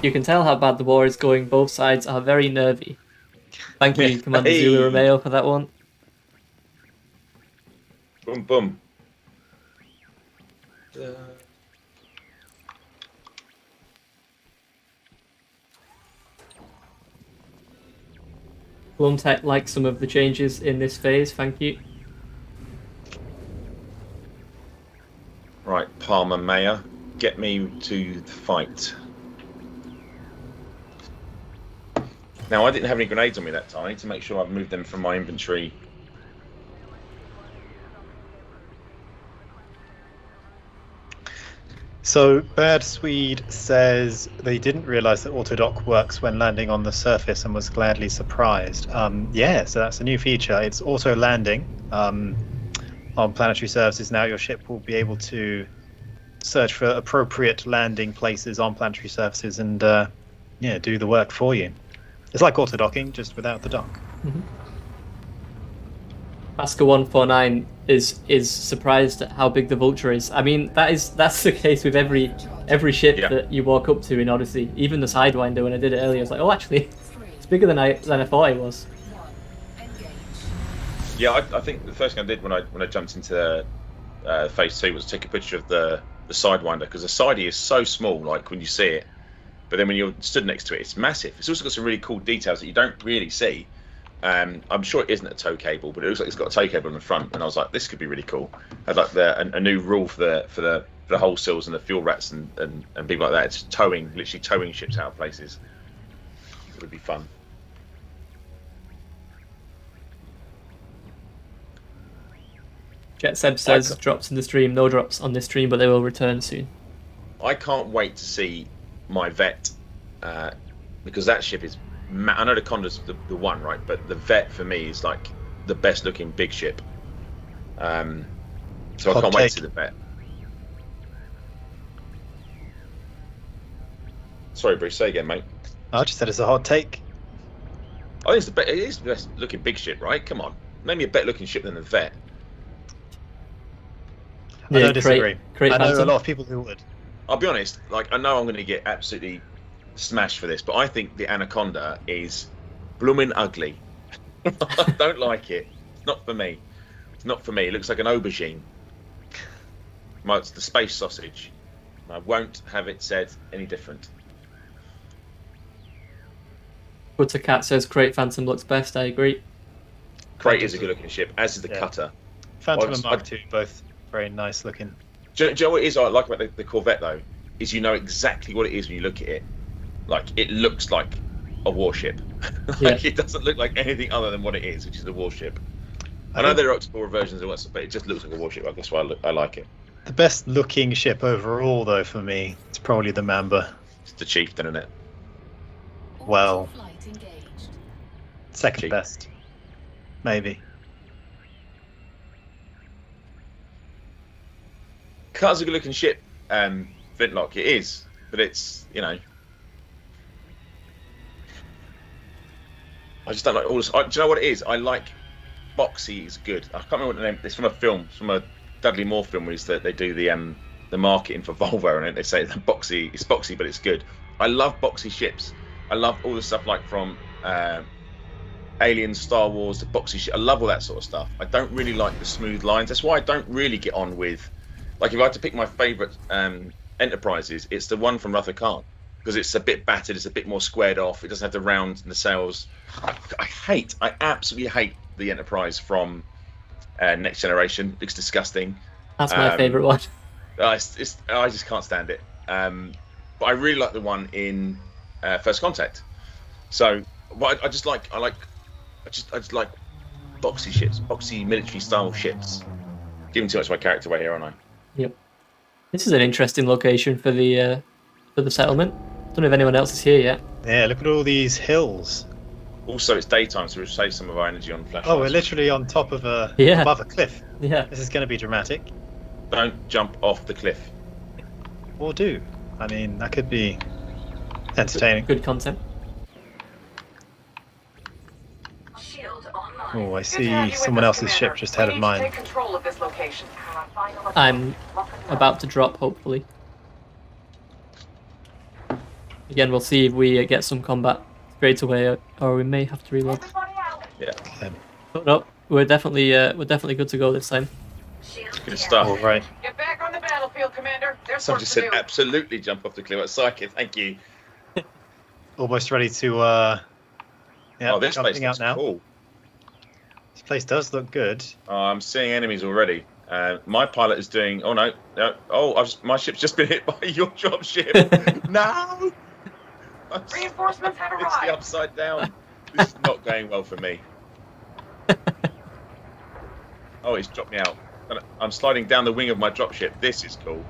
You can tell how bad the war is going. Both sides are very nervy. Thank you, Commander Zulu Romeo, for that one. Boom, boom. Blumtech likes some of the changes in this phase. Thank you. Right, Palmer Mayor, get me to the fight. Now, I didn't have any grenades on me that time. I need to make sure I've moved them from my inventory. So, Bad Swede says they didn't realize that autodock works when landing on the surface and was gladly surprised. Yeah, so that's a new feature. It's auto landing on planetary surfaces. Now your ship will be able to search for appropriate landing places on planetary surfaces and do the work for you. It's like auto-docking, just without the dock. Oscar 149 is surprised at how big the Vulture is. I mean, that's the case with every ship that you walk up to in Odyssey. Even the Sidewinder, when I did it earlier, I was like, oh, actually, it's bigger than I thought it was. Yeah, I think the first thing I did when I jumped into phase 2 was take a picture of the Sidewinder, because the sidey is so small, like when you see it, but then when you're stood next to it, it's massive. It's also got some really cool details that you don't really see. I'm sure it isn't a tow cable, but it looks like it's got a tow cable in the front, and I was like, this could be really cool. I'd like a new rule for the hull seals and the fuel rats and people like that. It's literally towing ships out of places. It would be fun. Jet Seb says drops in the stream. No drops on this stream, but they will return soon. I can't wait to see my vet, because that ship is. I know the Conda's the one, right? But the vet for me is like the best looking big ship. So I Hot can't wait to take. see the vet. Sorry, Bruce. Say again, mate. I just said it's a hot take. I think it is the best looking big ship, right? Come on, name me a better looking ship than the vet. I don't disagree. Great I know Phantom. a lot of people who would. I'll be honest. Like I know I'm going to get absolutely smashed for this, but I think the Anaconda is blooming ugly. I don't like it. It's not for me. It's not for me. It looks like an aubergine. Well, it's the space sausage. I won't have it said any different. Butter Cat says Great Phantom looks best. I agree. Crate is a good looking ship, as is the Yeah. cutter. Phantom and Mark II, both very nice looking. Do you know what it is I like about the Corvette though? Is you know exactly what it is when you look at it. Like it looks like a warship. Like it doesn't look like anything other than what it is, which is a warship. I know there are Explorer versions of it, but it just looks like a warship. I guess why I like it. The best looking ship overall, though, for me, it's probably the Mamba. It's the Chieftain, isn't it? Well, Flight engaged. second Cheap. best, maybe. Cutter's a good looking ship, Flintlock. It is, but it's I just don't like all this. Do you know what it is? I like boxy is good. I can't remember what the name. It's from a film, it's from a Dudley Moore film, where they do the marketing for Volvo, and they say that boxy. It's boxy, but it's good. I love boxy ships. I love all the stuff like from Alien, Star Wars, the boxy ship. I love all that sort of stuff. I don't really like the smooth lines. That's why I don't really get on with. Like if I had to pick my favourite Enterprises, it's the one from Ruther Khan, because it's a bit battered, it's a bit more squared off, it doesn't have the round nacelles. I absolutely hate the Enterprise from Next Generation. It's disgusting. That's my favourite one. I just can't stand it. But I really like the one in First Contact. So, but I just like boxy ships, boxy military style ships. Giving too much of my character away here, aren't I? Yep. This is an interesting location for the settlement. Don't know if anyone else is here yet. Yeah, look at all these hills. Also, it's daytime, so we'll save some of our energy on flashlights. Oh, we're literally on top of above a cliff. Yeah. This is going to be dramatic. Don't jump off the cliff. Or do. I mean, that could be entertaining. Good content. Shield online. Oh, I Good to have see you someone with us, else's ship Commander. just ahead We of need to mine. take control of this location. I'm about to drop, hopefully. Again, we'll see if we get some combat straight away, or we may have to reload. Everybody out. Yeah, Oh, no, we're definitely good to go this time. Shield good stuff. All right. Get back on the battlefield, Commander. There's Someone work just to said do. absolutely jump off the cliff. That's psychic. Thank you. Almost ready to, yeah, Oh, this place jumping out looks now. cool. This place does look good. I'm seeing enemies already. My pilot is doing. Oh no! Oh, my ship's just been hit by your drop ship. No! Reinforcements have It's the arrived. upside down. This is not going well for me. Oh, he's dropped me out. I'm sliding down the wing of my dropship. This is cool.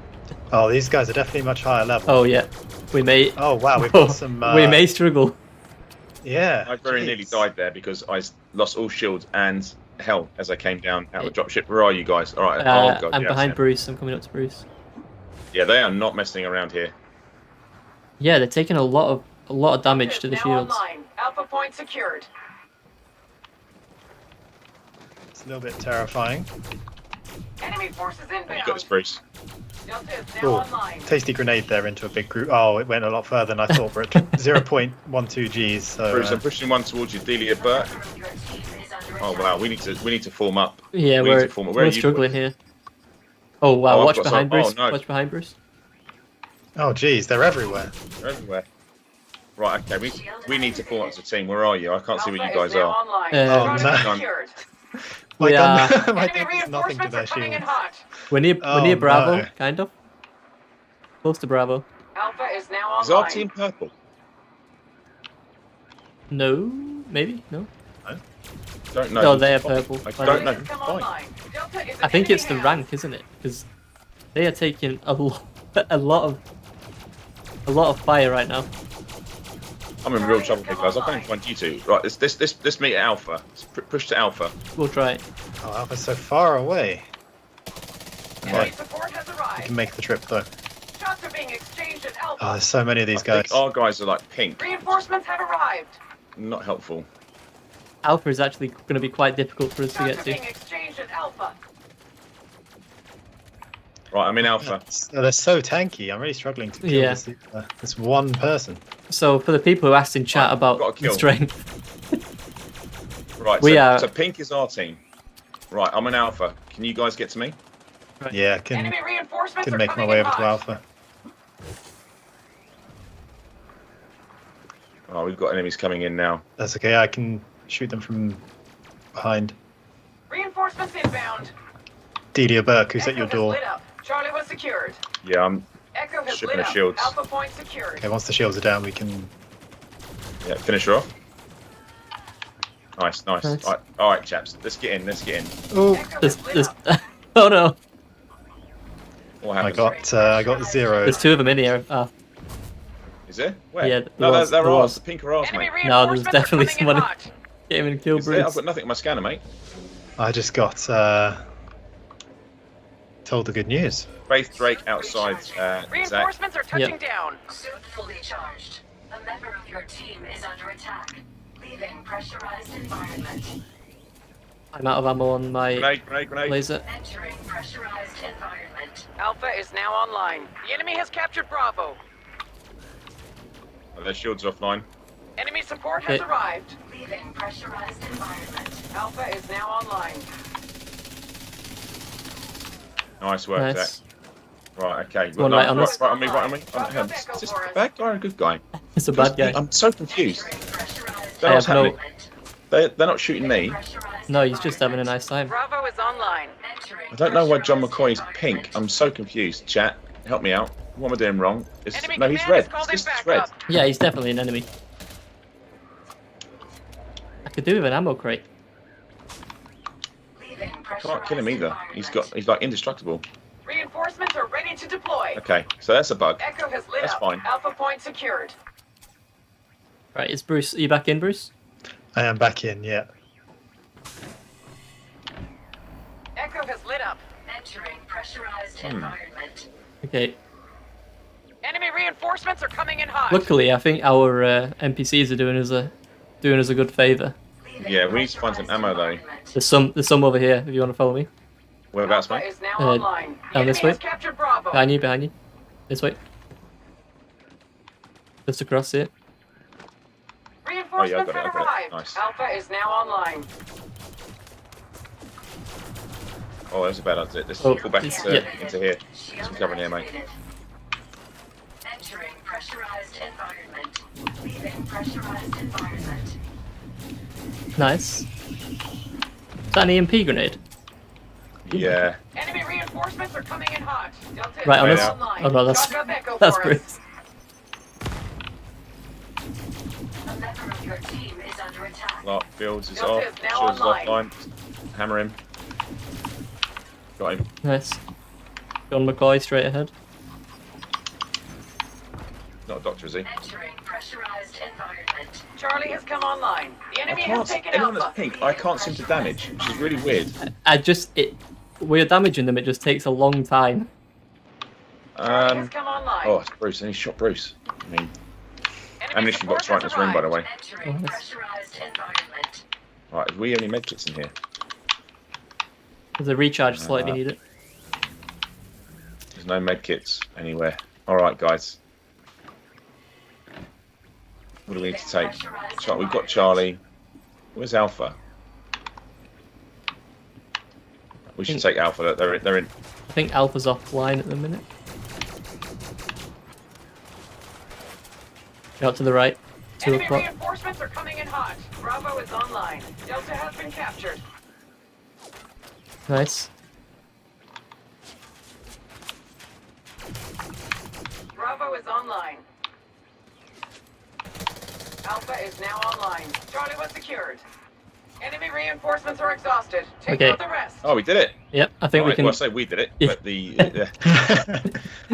Oh, these guys are definitely much higher level. Oh yeah, we may. Oh, wow, we've got some... we may struggle. Yeah. I very jeez. nearly died there because I lost all shields and hell as I came down out of the dropship. Where are you guys? All right. Oh god. I'm yeah, behind Sam. Bruce. I'm coming up to Bruce. Yeah, they are not messing around here. Yeah, they're taking a lot of damage to the Now shields. online. Alpha point secured. It's a little bit terrifying. Enemy forces You got this, inbound. Bruce. Delta is now Oh, online. tasty grenade there into a big group. Oh, it went a lot further than I thought, but 0.12 Gs. So, Bruce, I'm pushing one towards you, Delia Burt. Your team is under Oh attack. wow, we need to form up. Yeah, We need we're to form up. Where are we're you? struggling here. Oh wow! Oh, I've Watch got behind some- Bruce. oh, no. Watch behind Bruce. oh, geez, they're everywhere. They're everywhere. Right, okay, we need to form up as a team. Where are you? I can't see where you Alpha is guys now are. online. Oh, Product no. secured. My We gun, are- my Enemy gun does nothing to reinforcements their are coming in shields. hot. We're near Oh, Bravo, no. kind of. Close to Bravo. Alpha is now online. Is our team purple? No, maybe no. Don't know. No, they are purple. I By don't the know. way. Come Fine. online. Delta is I think enemy it's the hands. rank, isn't it? Because they are taking a lot A lot of fire right now. I'm in real trouble here, guys. I can't even find you two. Right, this meet at Alpha. Let's push to Alpha. We'll try it. Oh, Alpha's so far away. Enemy support has We arrived. can make the trip though. Shots are being exchanged at Alpha. Oh, there's so many of these I guys. think our guys are like pink. Reinforcements have arrived. Not helpful. Alpha is actually going to be quite difficult for us to Shots get are to. being exchanged at Alpha. Right, I'm in Alpha. They're so tanky. I'm really struggling to kill Yeah. this one person. So for the people who asked in chat Right, about got a the kill. strength, Right, We are- so pink is our team. Right, I'm in Alpha. Can you guys get to me? Yeah, can Enemy reinforcements can are make my coming way in over to hot. Alpha. Oh, we've got enemies coming in now. That's okay. I can shoot them from behind. Reinforcements inbound. Delia Burke, who's at Echo your has door. lit up. Charlie was secured. Yeah, I'm. Echo has Shipping lit the up. shields. Alpha point secured. Okay, once the shields are down, we can. Yeah, finish her off. Nice. Nice. All right, chaps. Let's get in. Oh, Echo there's, has lit there's, up. oh no, What I happened? got 0. there's two of them in here. Is there? Where? Yeah, no, there was- they're there ours. was. The pink are ours, Enemy mate. No, there's reinforcements definitely are coming somebody- in hot. Get him and kill Is there? I've Bruce. got nothing on my scanner, mate. I just got told the good news. Faith Drake outside. Zach. Reinforcements are touching down. Suit fully charged. A member of your team is under attack. Leaving pressurized environment. I'm out of ammo on my Grenade. laser. Entering pressurized environment. Alpha is now online. The enemy has captured Bravo. Oh, their shields are offline. Enemy support has Okay. arrived. Leaving pressurized environment. Alpha is now online. Nice work, Nice. Zach. Right, okay. One right on us. Right on me. Is this a bad guy or a good guy? It's a bad guy. I'm so confused. Entering pressurized Don't know what's I have no- happening. They're not shooting me. Pressurized No, he's just having a nice time. Bravo is online. Entering I don't know why John pressurized McCoy is pink. I'm so confused. Chat, help me out. What am I doing wrong? Enemy No, he's command red. has called This in is red. backup. Yeah, he's definitely an enemy. I could do with an ammo crate. Leaving Can't kill him either. He's like indestructible. Reinforcements are ready to deploy. Okay, so that's a bug. Echo has lit That's up. fine. Alpha point secured. Right, is Bruce? Are you back in, Bruce? I am back in. Yeah. Echo has lit up. Entering pressurized environment. Okay. Enemy reinforcements are coming in hot. Luckily, I think our NPCs are doing us a good favor. Leaving Yeah, we need to find some ammo, though. environment. There's some over here. If you want to follow me, Whereabouts, Alpha mate? is now Uh, online. The down this enemy has way. captured Bravo. behind you, this way. Just across here. Reinforcements Oh, yeah, I have got it. arrived. Nice. Alpha is now online. Oh, that's a bad idea. Let's Oh, fall back it's- into yeah. here. Shield Some cover in here, mate. activated. Entering pressurized environment. Leaving pressurized environment. Nice. Is that an EMP grenade? Yeah. Enemy reinforcements are coming in hot. Delta is Right on Right us. out. online. Oh no, that's Shotgun Echo that's for us. Bruce. A member of your team is under attack. Lark Fields is Delta off. is now Shields is online. offline. Hammer him. Got him. Nice. John McCoy straight ahead. Not a doctor, is he? Entering pressurized environment. Charlie has come online. The I enemy has can't. taken Anyone Alpha. that's pink, I can't seem to damage, which is really weird. We're damaging them. It just takes a long time. Charlie has come online. Oh, it's Bruce. And he shot Bruce. I mean, Enemy ammunition box support right in has this room, by the arrived. way. Entering Oh, nice. pressurized environment. Right, have we any medkits in here? There's a recharge slot if you need it. There's no medkits anywhere. All right, guys. What do we need to take? We've got Charlie. Where's Alpha? We should take Alpha. They're in. I think Alpha's offline at the minute. Out to the right. 2 Enemy o'clock. reinforcements are coming in hot. Bravo is online. Delta has been captured. Nice. Bravo is online. Alpha is now online. Charlie was secured. Enemy reinforcements are exhausted. Take Okay. out the rest. Oh, we did it. Yep, I think we Right, can. well, I say we did it, Yeah. but the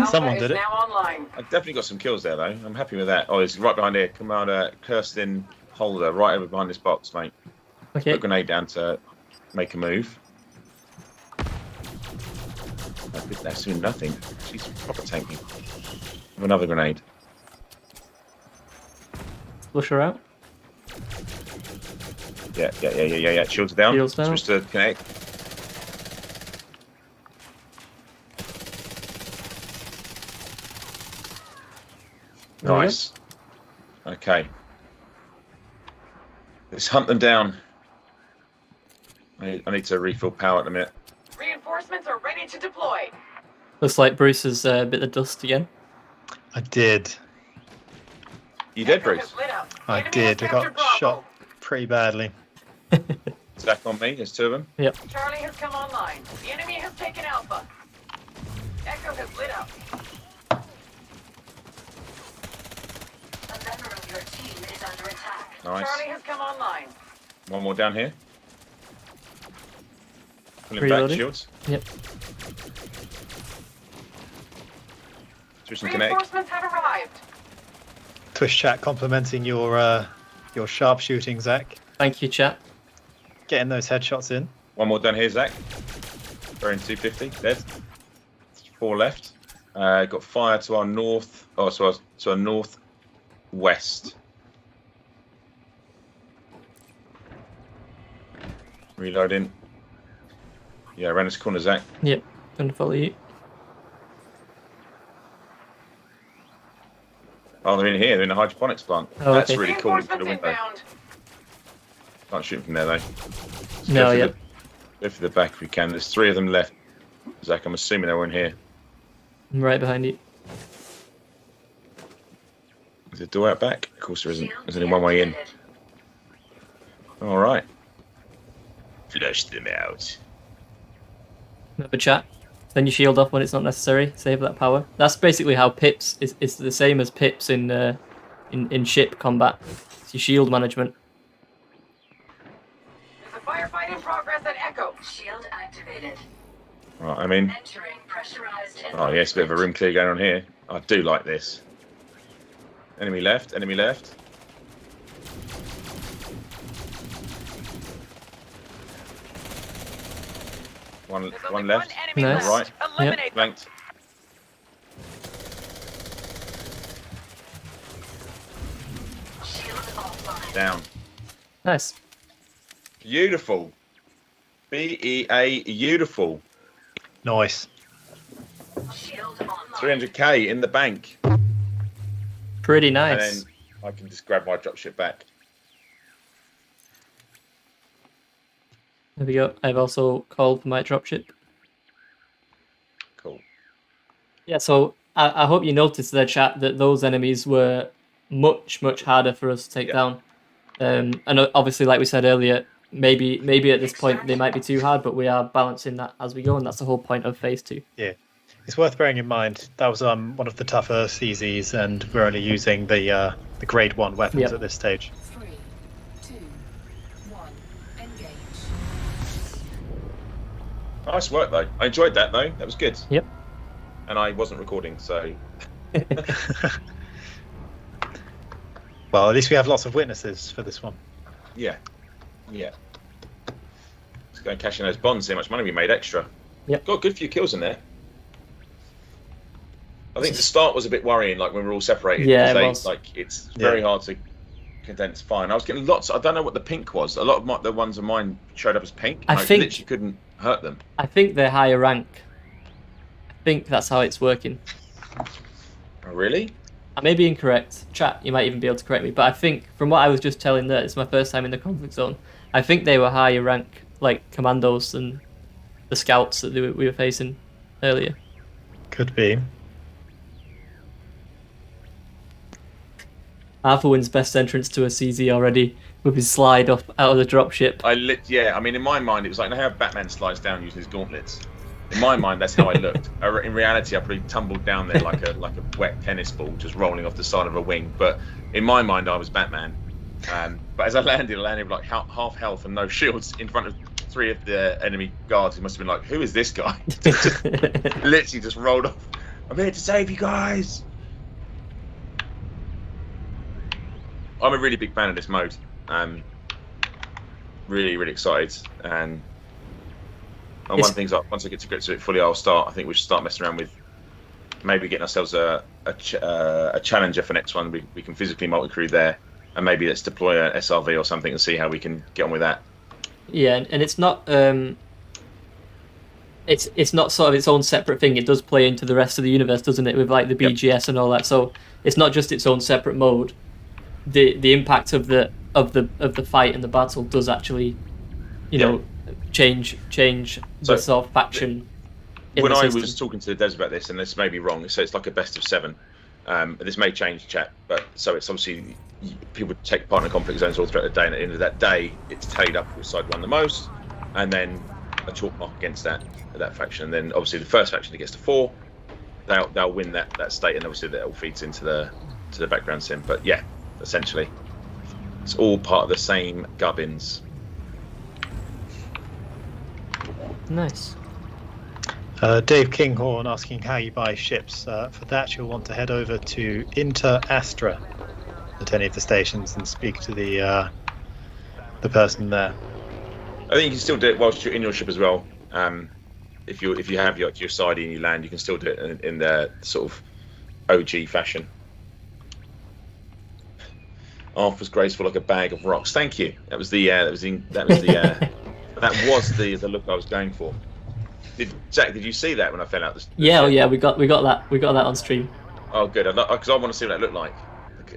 Someone Alpha did is it. now online. I definitely got some kills there though. I'm happy with that. Oh, it's right behind here. Commander Kirsten Holder, right over behind this box, mate. Put Okay. a grenade down to make a move. That's doing nothing. She's proper tanking. Have another grenade. Flush her out. Yeah. Shields down. Shields down. Switch to connect. There we go. Nice. Okay. Let's hunt them down. I need to refill power at a minute. Reinforcements are ready to deploy. Looks like Bruce has bit the dust again. I did. You dead, Echo Bruce? has lit up. I Enemy did. has I got captured Bravo. shot pretty badly. Stack on me. There's two of them. Charlie has come online. The enemy has taken Alpha. Echo has lit up. A member of your team is under attack. Nice. Charlie has come online. One more down here. Pulling back Reloading. shields. Yep. Switch and connect. Reinforcements have arrived. Twitch chat complimenting your sharpshooting, Zach. Thank you, chat. Getting those headshots in. One more down here, Zach. Bearing 250. Dead. 4 left. Got fire to our north. Oh, to our northwest. Reloading. Yeah, around this corner, Zach. Yep. Gonna follow you. Oh, they're in here. They're in the hydroponics plant. Oh, That's okay. really cool. Through the Reinforcements window. inbound. Can't shoot from there though. Let's No, go for yep. Go for the back if we can. There's 3 of them left. Zach, I'm assuming they were in here. I'm right behind you. Is there a door out back? Of course there isn't. Shield There's only one way in. deactivated. All right. Flush them out. Remember, chat. Then you shield off when it's not necessary. Save that power. That's basically how pips is the same as pips in ship combat. It's your shield management. There's a firefight in progress at Echo. Shield activated. Right, I'm in. Entering pressurized Oh, yeah, it's a bit of a room clear going on here. I do like this. Enemy left. Enemy left. One There's only one left. one enemy Nice. left. Right. Eliminate them. Flanked. Shield offline. Down. Nice. Beautiful. BEA beautiful. Nice. Shield online. 300k in the bank. Pretty And nice. then I can just grab my dropship back. There we go. I've also called for my dropship. Cool. Yeah, so I hope you noticed there, chat, that those enemies were much harder for us to take Yeah. down. And obviously, like we said earlier, maybe at this point they might be too hard, but we are balancing that as we go, and that's the whole point of phase 2. Yeah. It's worth bearing in mind that was one of the tougher CZs, and we're only using the grade 1 weapons Yep. at this stage. 3, 2, 1, engage. Nice work though. I enjoyed that though. That was good. Yep. And I wasn't recording, so Well, at least we have lots of witnesses for this one. yeah. Let's go and cash in those bonds. See how much money we made extra. Yep. Got a good few kills in there. I think the start was a bit worrying, like when we were all separated. Yeah, because it was. Like it's very hard to condense fine. I was getting lots. I don't know what the pink was. A lot of the ones of mine showed up as pink. I think- literally couldn't hurt them. I think they're higher rank. I think that's how it's working. Oh, really? I may be incorrect. Chat, you might even be able to correct me, but I think from what I was just telling there, it's my first time in the conflict zone. I think they were higher rank, like commandos, than the scouts that we were facing earlier. Could be. Arthur wins best entrance to a CZ already with his slide off out of the dropship. Yeah. I mean, in my mind, it was like, you know how Batman slides down using his gauntlets. In my mind, that's how I looked. In reality, I probably tumbled down there like a wet tennis ball, just rolling off the side of a wing. But in my mind, I was Batman. But as I landed with like half health and no shields in front of 3 of the enemy guards. He must have been like, "Who is this guy?" Literally just rolled off. I'm here to save you guys. I'm a really big fan of this mode. Really, really excited. And one of the things, once I get to grips with it fully, I think we should start messing around with maybe getting ourselves a challenger for next one. We can physically multi-crew there, and maybe let's deploy an SRV or something and see how we can get on with that. Yeah, and it's not it's not sort of its own separate thing. It does play into the rest of the universe, doesn't it? With like the BGS and all that. So it's not just its own separate mode. The impact of the fight and the battle does actually, you know, change the sort of faction. When I was talking to Des about this, and this may be wrong, so it's like a best of 7. This may change, chat, but so it's obviously people take part in conflict zones all throughout the day, and at the end of that day, it's tallied up which side won the most, and then a chalk mark against that faction. And then obviously the first faction that gets to 4, they'll win that state, and obviously that all feeds into the background sim. But yeah, essentially, it's all part of the same gubbins. Nice. Dave Kinghorn asking how you buy ships. For that, you'll want to head over to Inter Astra at any of the stations and speak to the person there. I think you can still do it whilst you're in your ship as well. If you have your side and you land, you can still do it in the sort of OG fashion. Arf was graceful like a bag of rocks. Thank you. That was the look I was going for. Jack, did you see that when I fell out? We got that on stream. Oh, good. Because I want to see what that looked like,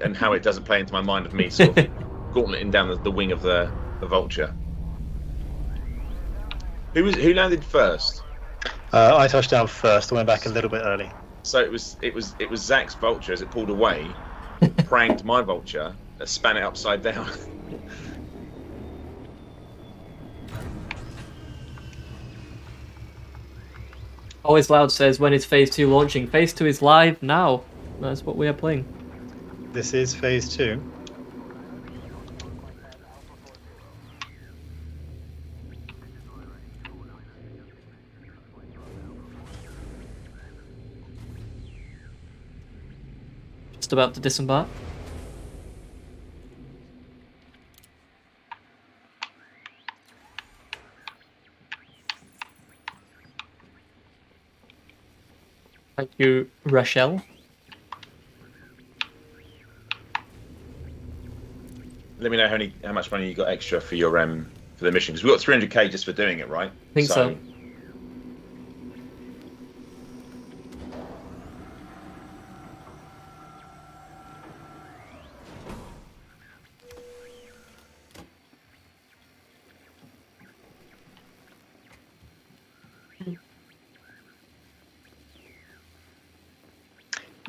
and how it doesn't play into my mind of me sort of gauntleting down the wing of the vulture. Who landed first? I touched down first. I went back a little bit early. So it was Zach's vulture as it pulled away, pranged my vulture, span it upside down. Always Loud says, when is Phase 2 launching? Phase 2 is live now. That's what we are playing. This is Phase 2. Just about to disembark. Thank you, Rochelle. Let me know how much money you got extra for your for the mission, because we got 300k just for doing it, right? I think so.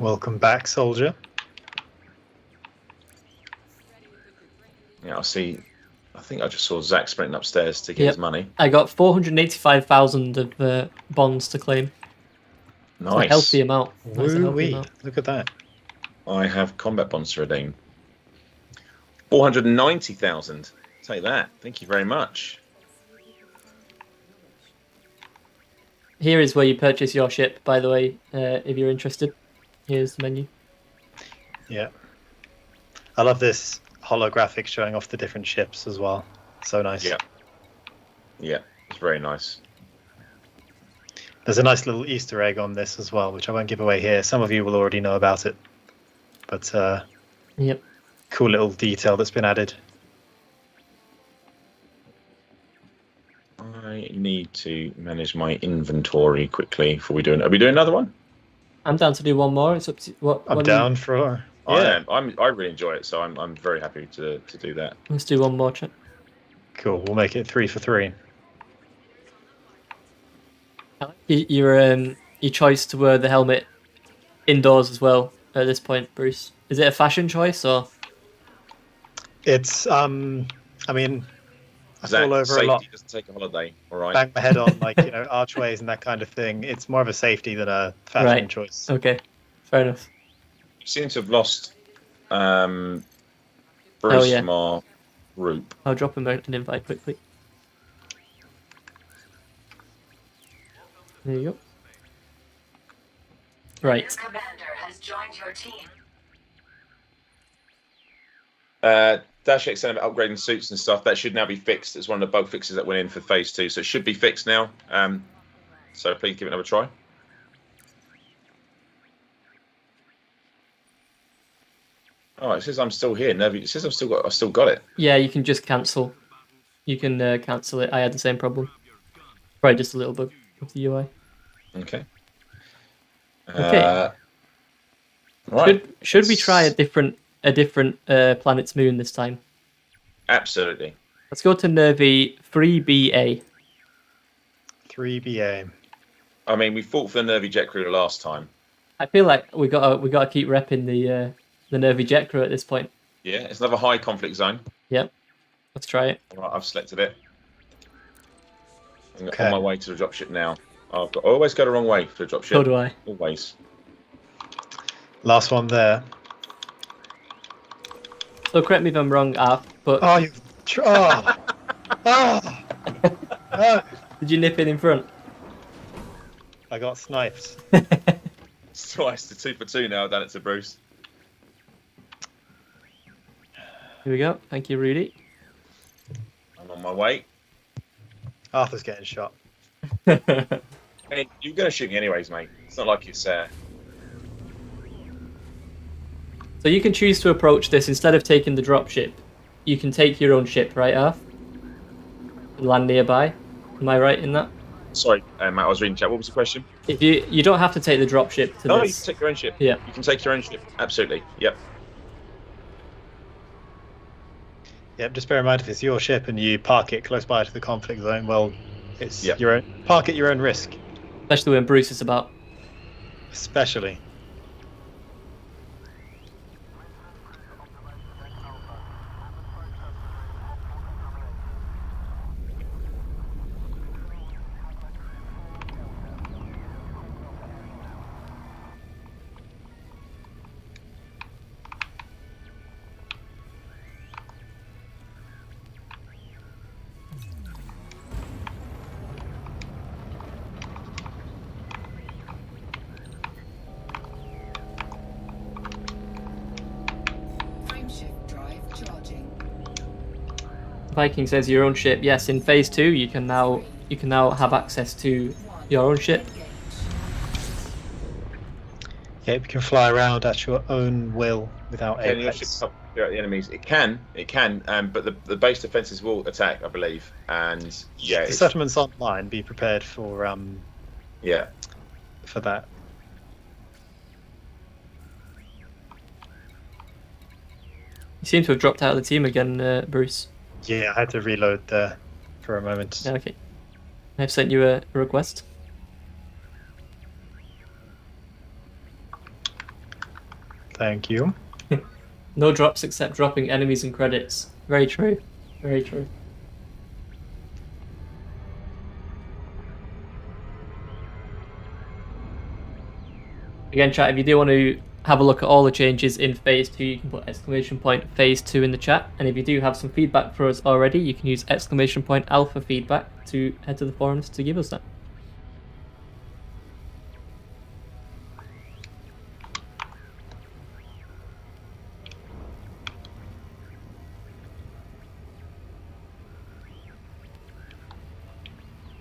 Welcome back, soldier. Yeah, I see. I think I just saw Zach sprinting upstairs to get his money. I got 485,000 of bonds to claim. Nice. It's a healthy amount. Look at that. I have combat bonds to redeem. 490,000. Take that. Thank you very much. Here is where you purchase your ship, by the way, if you're interested. Here's the menu. Yeah. I love this holographic showing off the different ships as well. So nice. Yeah. Yeah, it's very nice. There's a nice little Easter egg on this as well, which I won't give away here. Some of you will already know about it. But yep. Cool little detail that's been added. I need to manage my inventory quickly before we do it. Are we doing another one? I'm down to do one more. It's up to what. I'm down for. Yeah. I really enjoy it, so I'm very happy to do that. Let's do one more, chat. Cool. We'll make it 3 for 3. Your choice to wear the helmet indoors as well at this point, Bruce. Is it a fashion choice or? It's I mean, I fall over safety a lot. Doesn't take a holiday, all right. Bang my head on archways and that kind of thing. It's more of a safety than a fashion choice. Okay, fair enough. You seem to have lost Bruce yeah. Mar Roop. I'll drop him an invite quickly. There you go. Right. This commander has joined your team. Dash X and upgrading suits and stuff, that should now be fixed. It's one of the bug fixes that went in for phase 2, so it should be fixed now. So please give it another try. Oh, it says I'm still here. No, it says I've still got it. Yeah, you can just cancel. You can cancel it. I had the same problem. Probably just a little bug with the UI. Okay. Okay. Right. Should we try a different planet's moon this time? Absolutely. Let's go to Nervi 3BA. 3BA. I mean, we fought for the Nervy jet crew the last time. I feel like we gotta keep repping the Nervi jet crew at this point. Yeah, it's another high conflict zone. Yep. Let's try it. All right, I've selected it. I'm Okay. on my way to the dropship now. I always go the wrong way for the dropship. So do I. Always. Last one there. So correct me if I'm wrong, Arf, but Oh, you. Oh. Oh. Oh. did you nip in front? I got sniped. It's twice to 2 for 2 now. I've done it to Bruce. Here we go. Thank you, Rudy. I'm on my way. Arthur's getting shot. I mean, you're going to shoot me anyways, mate. It's not like it's... So you can choose to approach this instead of taking the dropship. You can take your own ship, right, Arf? And land nearby. Am I right in that? Sorry, Matt, I was reading chat. What was the question? If you don't have to take the dropship to No, you this. can take your own ship. Yeah. You can take your own ship. Absolutely. Yep. Yep, just bear in mind if it's your ship and you park it close by to the conflict zone, well, it's Yep. your own. Park at your own risk, Especially when Bruce is about. especially. Frameshift drive charging. Viking says your own ship. Yes, in phase 2 you can now have access to your own ship. Engage. Yep, you can fly around at your own will without Can your ship apex. help clear out the enemies? It can, but the base defenses will attack, I believe. And yeah, The it's, settlements online. Be prepared for yeah. that. You seem to have dropped out of the team again, Bruce. Yeah, I had to reload there for a moment. Yeah, okay. I've sent you a request. Thank you. No drops except dropping enemies and credits. Very true. Very true. Again, chat, if you do want to have a look at all the changes in phase 2, you can put !phase 2 in the chat. And if you do have some feedback for us already, you can use !alpha feedback to head to the forums to give us that.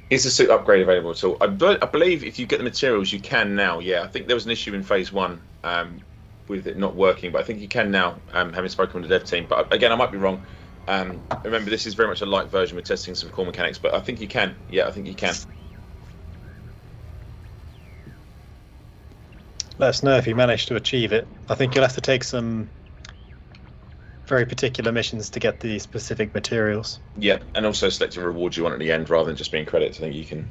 Is the suit upgrade available at all? I believe if you get the materials, you can now. Yeah, I think there was an issue in phase 1 with it not working, but I think you can now, having spoken with the dev team. But again, I might be wrong. Remember, this is very much a light version. We're testing some core mechanics, but I think you can. Yeah, I think you can. Let us know if you manage to achieve it. I think you'll have to take some very particular missions to get the specific materials. Yeah, and also select a reward you want at the end rather than just being credits. I think you can.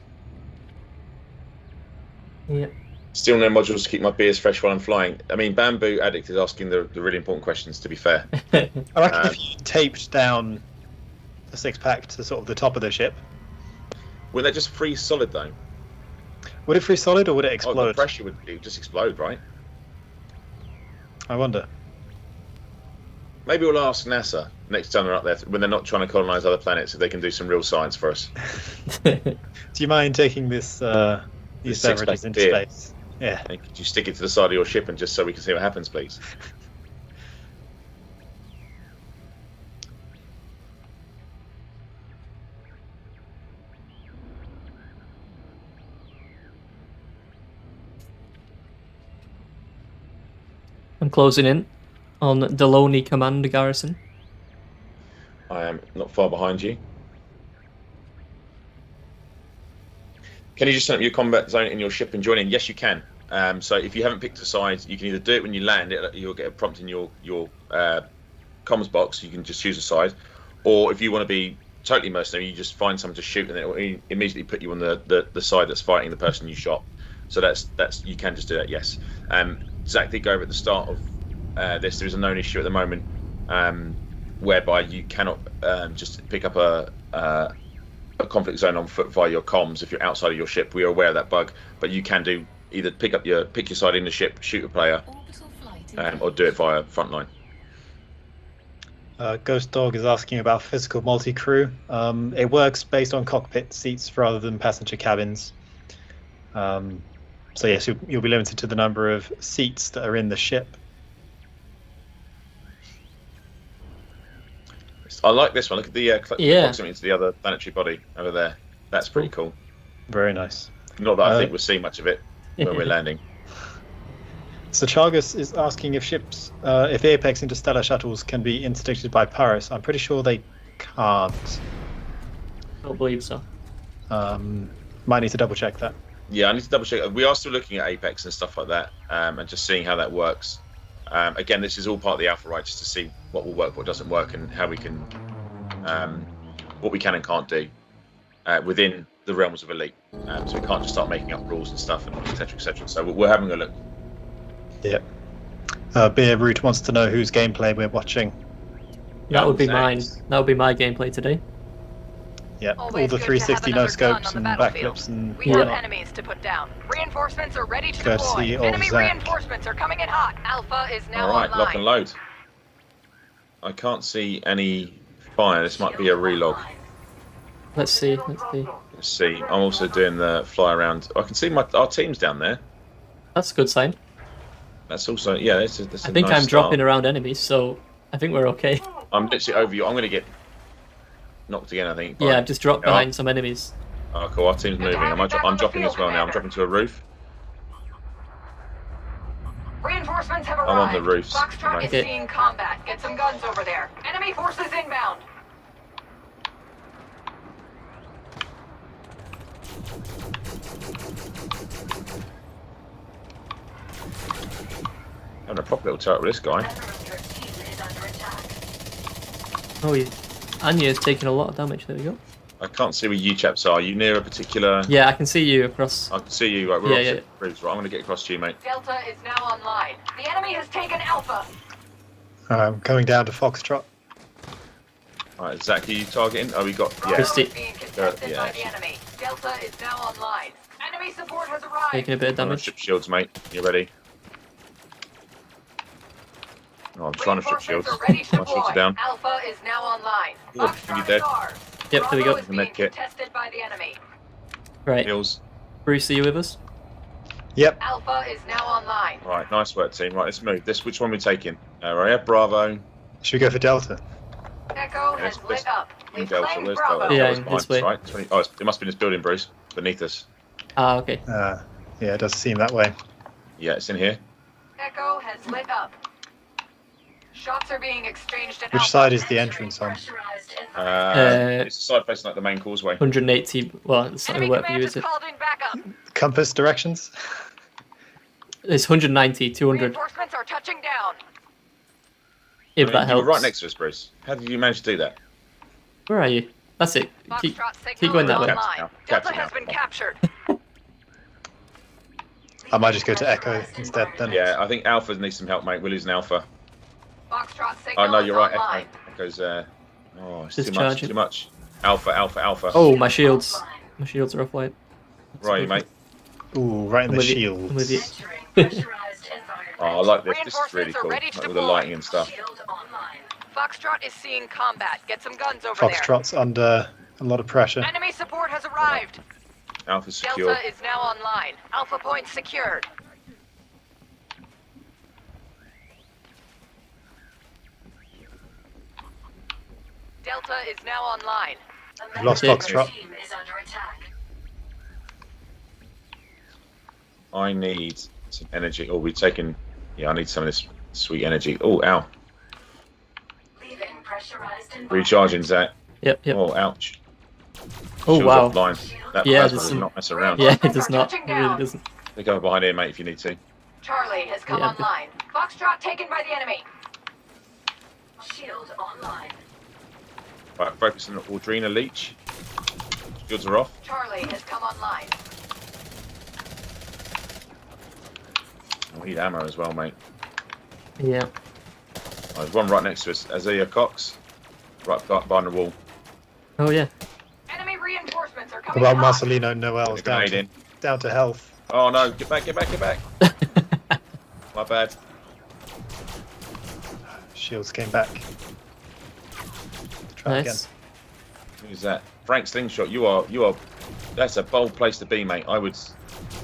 Yeah. Still no modules to keep my beers fresh while I'm flying. I mean, Bamboo Addict is asking the really important questions, to be fair. I reckon if you taped down the 6-pack to sort of the top of the ship, Will that just freeze solid, though? would it freeze solid or would it Oh, the explode? pressure would just explode, right? I wonder. Maybe we'll ask NASA next time they're up there when they're not trying to colonize other planets if they can do some real science for us. Do you mind taking this these six-pack beverages into beer. space? Yeah. And could you stick it to the side of your ship and just so we can see what happens, please? I'm closing in on Deloney Command Garrison. I am not far behind you. Can you just set up your combat zone in your ship and join in? Yes, you can. So if you haven't picked a side, you can either do it when you land. You'll get a prompt in your comms box. You can just choose a side, or if you want to be totally mercenary, you just find someone to shoot, and it will immediately put you on the side that's fighting the person you shot. So that's you can just do that. Yes. Zach did go over at the start of this. There is a known issue at the moment whereby you cannot just pick up a conflict zone on foot via your comms if you're outside of your ship. We are aware of that bug, but you can do either pick your side in the ship, shoot a player, or do it via frontline. Ghost Dog is asking about physical multi-crew. It works based on cockpit seats rather than passenger cabins. So yes, you'll be limited to the number of seats that are in the ship. I like this one. Look at the proximity to the other planetary body over there. That's pretty cool. Very nice. Not that I think we'll see much of it when we're landing. So Chargus is asking if ships, if Apex interstellar shuttles can be interdicted by pirates. I'm pretty sure they can't. I don't believe so. Might need to double check that. Yeah, I need to double check. We are still looking at Apex and stuff like that, and just seeing how that works. Again, this is all part of the alpha, right? Just to see what will work, what doesn't work, and how we can, what we can and can't do within the realms of Elite. So we can't just start making up rules and stuff, and etc. etc. So we're having a look. Yep. Beer Root wants to know whose gameplay we're watching. That would be mine. Thanks. That would be my gameplay today. Yeah, all Always the good to have 360 no another gun scopes on the and battlefield. backflips and We have whatnot. enemies to put down. Reinforcements are ready to Courtesy deploy. of Enemy Zach. reinforcements are coming in hot. Alpha is now All right, online. lock and load. I can't see any fire. This might be a relog. Let's see. Let's see. I'm also doing the fly around. I can see our team's down there. That's a good sign. That's also that's I think nice I'm dropping start. around enemies, so I think we're okay. I'm literally over you. I'm going to get knocked again, I think. Yeah, I've just dropped Yeah. behind some enemies. Oh, cool. Our team's moving. I'm dropping as well now. I'm dropping to a roof. Reinforcements have arrived. I'm on the roofs. Foxtrot is Okay. seeing combat. Get some guns over there. Enemy forces inbound. Having a proper little turret with this guy. Member of your team is under attack. Oh, Anya's taking a lot of damage. There we go. I can't see where you chaps are. Are you near a particular... Yeah, I can see you across. I can see you. Right, we're Yeah, opposite roofs. Right, I'm going to get across to you, mate. Delta is now online. The enemy has taken Alpha. Coming down to Foxtrot. All right, Zach, are you targeting? Oh, we got... Bravo Yeah. Christy. is being contested Yeah, by the enemy. Delta is now online. Enemy support has arrived. Taking a bit of I'm on damage. strip shields, mate. You ready? Oh, I'm trying to strip shields. Reinforcements are ready to My shields deploy. are down. Alpha is now online. Ooh, Foxtrot you dead? stars. Yep, there we go. Bravo is being Med kit. contested by the enemy. Right. Heals. Bruce, are you with us? Yep. Alpha is now online. All right, nice work, team. Right, let's move. Which one are we taking? Right, Bravo. Should we go for Delta? Echo Yes, has this- lit up. We've Delta, claimed where's Bravo. Delta? Yeah, Delta's in behind this us, way. right? It must be in this building, Bruce. Beneath us. Ah, okay. Yeah, it does seem that way. Yeah, it's in here. Echo has lit up. Shots are being exchanged at Which Alpha. side is the entrance on? Pressurized environment. It's the side facing like the main causeway. 180. Well, it's not Enemy gonna work for command you, has is it? called in backup. Compass directions? It's 190, 200. Reinforcements are touching down. If I mean, that you helps. were right next to us, Bruce. How did you manage to do that? Where are you? That's it. Keep Foxtrot signal keep going is that way. online. Capture now. Delta Capture has now. been captured. I might just go to Echo instead then. Yeah, I think Alpha needs some help, mate. We're losing Alpha. Foxtrot signal Oh no, is you're right. online. Echo's oh, it's too much. Discharging. Too much. Alpha. Oh, my shields. My shields are offline. Right, mate. Ooh, right in I'm the with you. shields. I'm with you. Entering pressurized environment. Oh, I like this. This is really Reinforcements are cool. ready Like to with the deploy. lighting and stuff. Shield online. Foxtrot is seeing combat. Get some guns over there. Foxtrot's under a lot of pressure. Enemy support has arrived. Alpha secure. Delta is now online. Alpha point secured. Delta is now online. A We've lost member of your Foxtrot. team is under attack. I need some energy. Oh, we've taken. Yeah, I need some of this sweet energy. Oh, ow. Leaving pressurized environment. Recharging, Zach. Yep, yep. Oh, ouch. Oh, Shields wow. offline. That Yeah, plasma there's does some- not mess around. Yeah, it does not. It really doesn't. They go behind here, mate, if you need to. Charlie has come Yeah, but- online. Foxtrot taken by the enemy. Shield online. Right, focus on the Audrina leech. Shields are off. Charlie has come online. We need ammo as well, mate. Yeah. Oh, there's one right next to us. Isaiah Cox. Right behind the wall. Oh, yeah. Enemy reinforcements are What coming about in hot. Marcelino Noel's down Grenade to, in. down to health? Oh no, get back, get back, get back. My bad. Shields came back. Try Nice. Who's that? Frank Slingshot, you are, that's a bold place to be, mate. I would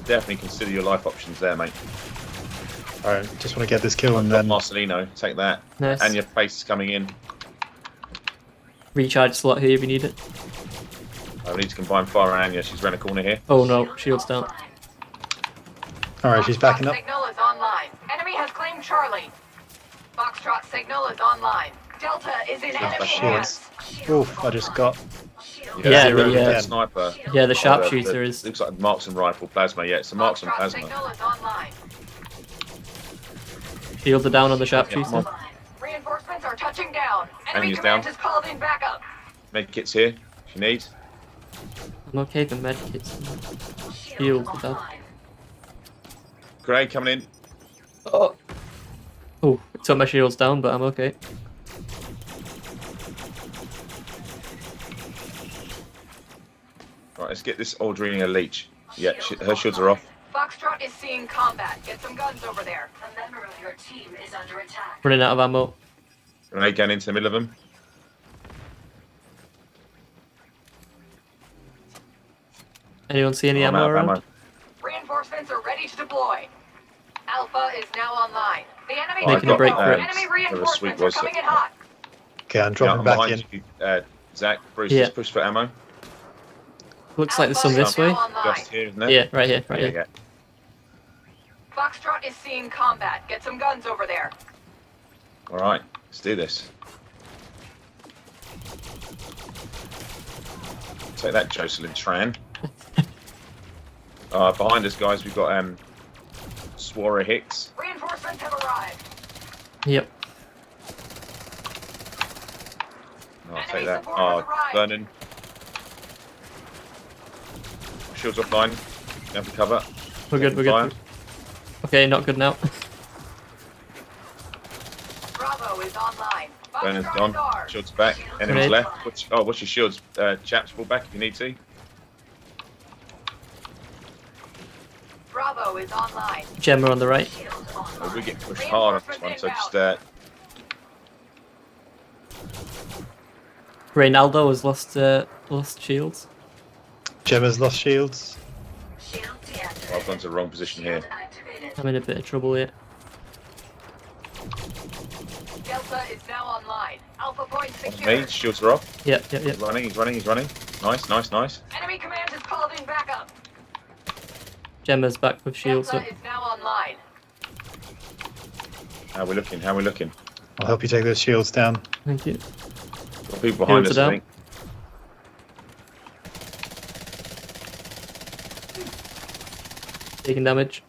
definitely consider your life options there, mate. again. Alright, just want to get this kill and then Marcelino, take that. Nice. And your face is coming in. Recharge slot here if you need it. I need to combine fire and Anya. She's around the corner here. Oh, no. Shield's down. Offline. alright, she's backing up. Signal is online. Enemy has claimed Charlie. Foxtrot signal is online. Delta is in enemy Shields. hands. Oof, I just got Yeah, zero the, again. sniper. Yeah, the Oh, sharpshooter is. Looks like marksman rifle plasma. Yeah, it's a marksman Foxtrot plasma. signal is online. Shields are down on the Yeah, come sharpshooter. on. Offline. Reinforcements are touching down. Enemy Enemy's command down. has called in backup. Med kits here if you need. I'm okay for medkits. Shield Shields are down. offline. Grenade coming in. Oh. Oh, took my shields down, but I'm okay. Right, let's get this Audrina leech. Yeah, her shields are off. Foxtrot is seeing combat. Get some guns over there. A member of your team is under attack. Running out of ammo. Grenade going into the middle of them. Anyone see any I'm ammo out of around? ammo. Reinforcements are ready to deploy. Alpha is now online. The enemy Oh, Making a break for it. Enemy Sweet reinforcements are was coming it? in hot. Okay, I'm Yeah, dropping I'm back behind in. you, Zach. Bruce, Yeah. just push for ammo. Looks like there's some Alpha this is way. now online. Just here, isn't it? Yeah, right here, right Yeah, here. yeah. Foxtrot is seeing combat. Get some guns over there. All right, let's do this. Take that, Jocelyn Tran. Behind us, guys, we've got Swara Hicks. Reinforcements have arrived. Yep. I'll Enemy take that. support has arrived. Vernon. Shields offline. You have to cover. We're good, we're Fire. good. Okay, not good now. Bravo is online. Vernon's Foxtrot gone. is ours. Shields back. Enemies Grenade. left. What's your shields? Chaps, fall back if you need to. Bravo is online. Gemma on the right. Shield online. We get pushed hard on this one, so just Reynaldo has lost shields. Gemma's lost shields. Shield deactivated. I've gone to the wrong position here. Shield activated. I'm in a bit of trouble here. Delta is now online. Alpha point On secure. me, shields are off. Yep, yep, yep. He's running, he's running, he's running. Nice, nice, nice. Enemy command has called in backup. Gemma's back with shields up. Delta is now online. How we looking? How we looking? I'll help you take those shields down. Thank you. Got people behind Shields us, are I down. think. Taking damage.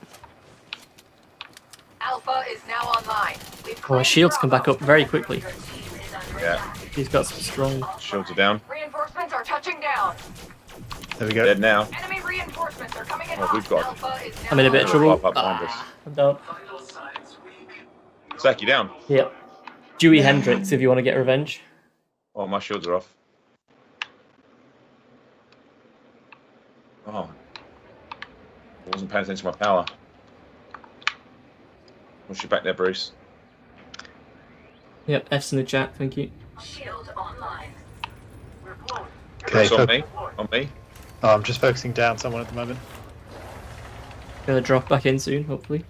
Alpha is now online. We've Oh, claimed his shields come Bravo. back up very quickly. Your team is under Yeah. attack. He's got some strong. Shields are down. Reinforcements are touching down. There we go. Dead now. Enemy reinforcements are coming in Oh, hot. we've got- Alpha is now I'm in a bit of online. trouble. Pop up behind us. I'm down. Zach, you down? Yep. Dewey Hendricks if you want to get revenge. Oh, my shields are off. Oh. I wasn't paying attention to my power. What's your back there, Bruce? Yep, F's in the chat, thank you. Shield online. Okay, It's on me. On me. Oh, I'm just focusing down someone at the moment. Gonna drop back in soon, hopefully.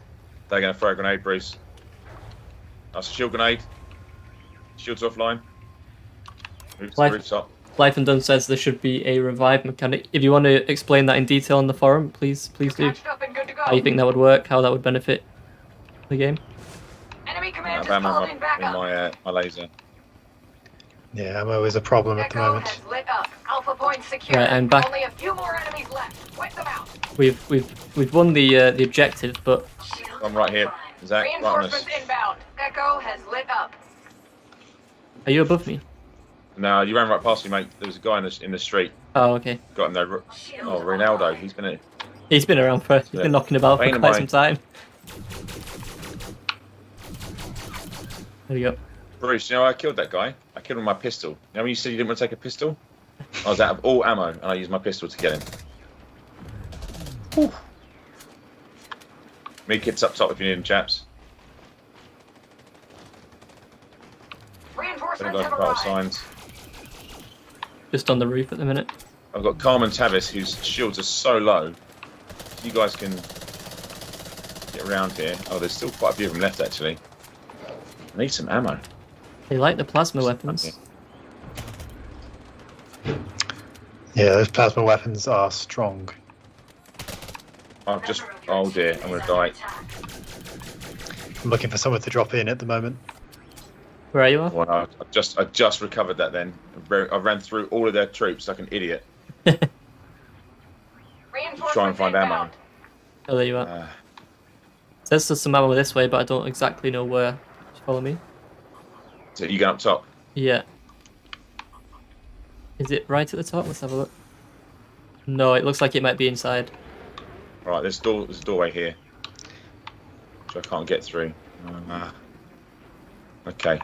They're going to throw a grenade, Bruce. That's a shield grenade. Shield's offline. Move to the Life- rooftop. Life and Done says there should be a revive mechanic. If you want to explain that in detail on the forum, please do. Patched up and good to go. How you think that would work, how that would benefit the game. Enemy I command have just ammo called in in backup. my laser. Yeah, ammo is a problem at the Echo moment. has lit up. Alpha point secure. Right, I'm back. Only a few more enemies left. Wipe them out. We've won the objective, but Shield I'm right here. online. Zach, right on us. Reinforcements inbound. Echo has lit up. are you above me? No, you ran right past me, mate. There was a guy in the street. Oh, okay. Got him there. Shield Oh, Ronaldo. online. He's been in. He's been around for. He's Yeah. been knocking about Pain for in quite my- some time. There we go. Bruce, you know I killed that guy. I killed him with my pistol. You know when you said you didn't want to take a pistol? I was out of all ammo and I used my pistol to get him. Whew. Me kits up top if you need them, chaps. I've Reinforcements got have vital arrived. signs. Just on the roof at the minute. I've got Carmen Tavis, whose shields are so low. You guys can get around here. Oh, there's still quite a few of them left, actually. I need some ammo. They like the plasma weapons. Yeah, those plasma weapons are strong. I've just... Oh dear, I'm going to die. I'm looking for someone to drop in at the moment. Where are you? Are? Well, no, I just recovered that then. I ran through all of their troops like an idiot. Reinforcements Try and find ammo. inbound. Oh, there you are. Says there's some ammo this way, but I don't exactly know where. Just follow me. So you go up top. Yeah. Is it right at the top? Let's have a look. No, it looks like it might be inside. Right, there's a doorway here. Which I can't get through. Okay.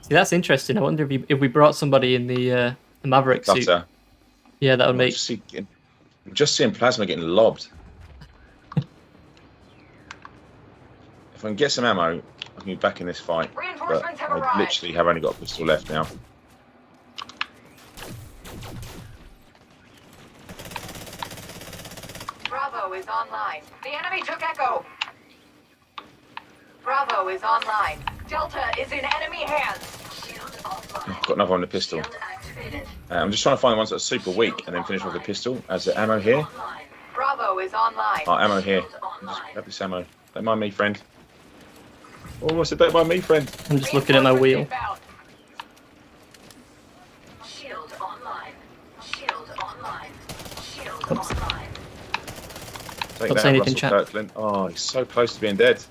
See, that's interesting. I wonder if we brought somebody in the Maverick suit. Cutter. Yeah, that would I'm make. just seeing plasma getting lobbed. If I can get some ammo, I can be back in this fight. But Reinforcements have I arrived. literally have only got a pistol left now. Bravo is online. The enemy took Echo. Bravo is online. Delta is in enemy hands. Shield offline. I've got another one in the pistol. Shield activated. I'm just trying to find the ones that are super weak and then finish with the pistol. As the ammo here. Online. Bravo is online. Oh, ammo here. Shield Just online. grab this ammo. Don't mind me, friend. Oh, what's it? Don't mind me, friend. I'm just looking at my wheel. Inbound. Shield online. Shield online. Shield Oops. online. Take Don't that, say anything, Russell chap. Kirkland. Oh, he's so close to being dead.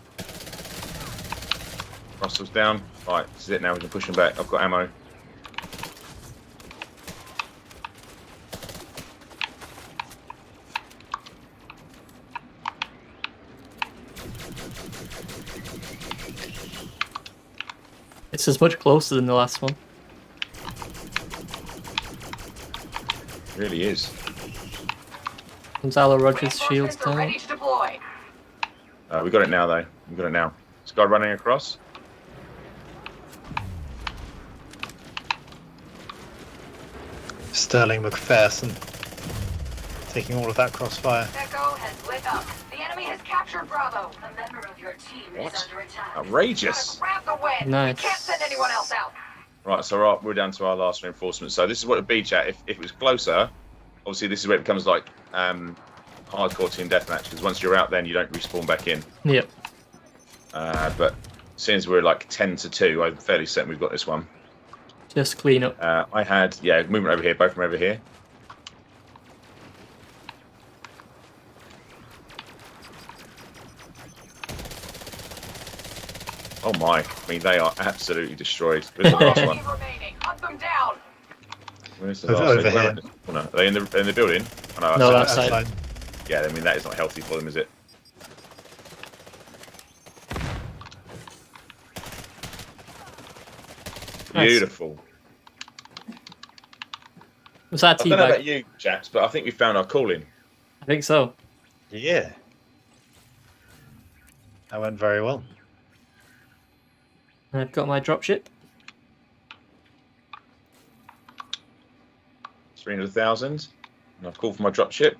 Russell's down. Right, this is it now. We can push him back. I've got ammo. It's as much closer than the last one. Really is. Gonzalo Rogers shields Reinforcements are ready down. to deploy. We got it now, though. We got it now. This guy running across. Sterling McPherson taking all of that crossfire. Echo has lit up. The enemy has captured Bravo. A member of your team What? is under attack. Outrageous. Gotta grab the win. Nice. We can't send anyone else out. Right, so we're down to our last reinforcement. So this is what it'd be, chat. If it was closer, obviously this is where it becomes like hardcore team deathmatch. Because once you're out, then you don't respawn back in. Yep. But since we're like 10-2, I'm fairly certain we've got this one. Just clean up. I had, movement over here, both from over here. Oh my, I mean, they are absolutely destroyed. Where's the last one? Enemy remaining. Hunt them down. Where's the Over last one? here. Where are they? Oh, no. Are they in the building? Oh, no, No, that's that's it. side. Yeah, I mean, that is not healthy for them, is it? Nice. Beautiful. Was that I don't know about teabag? you, chaps, but I think we found our calling. I think so. Yeah. That went very well. I've got my dropship. 300,000. And I've called for my dropship.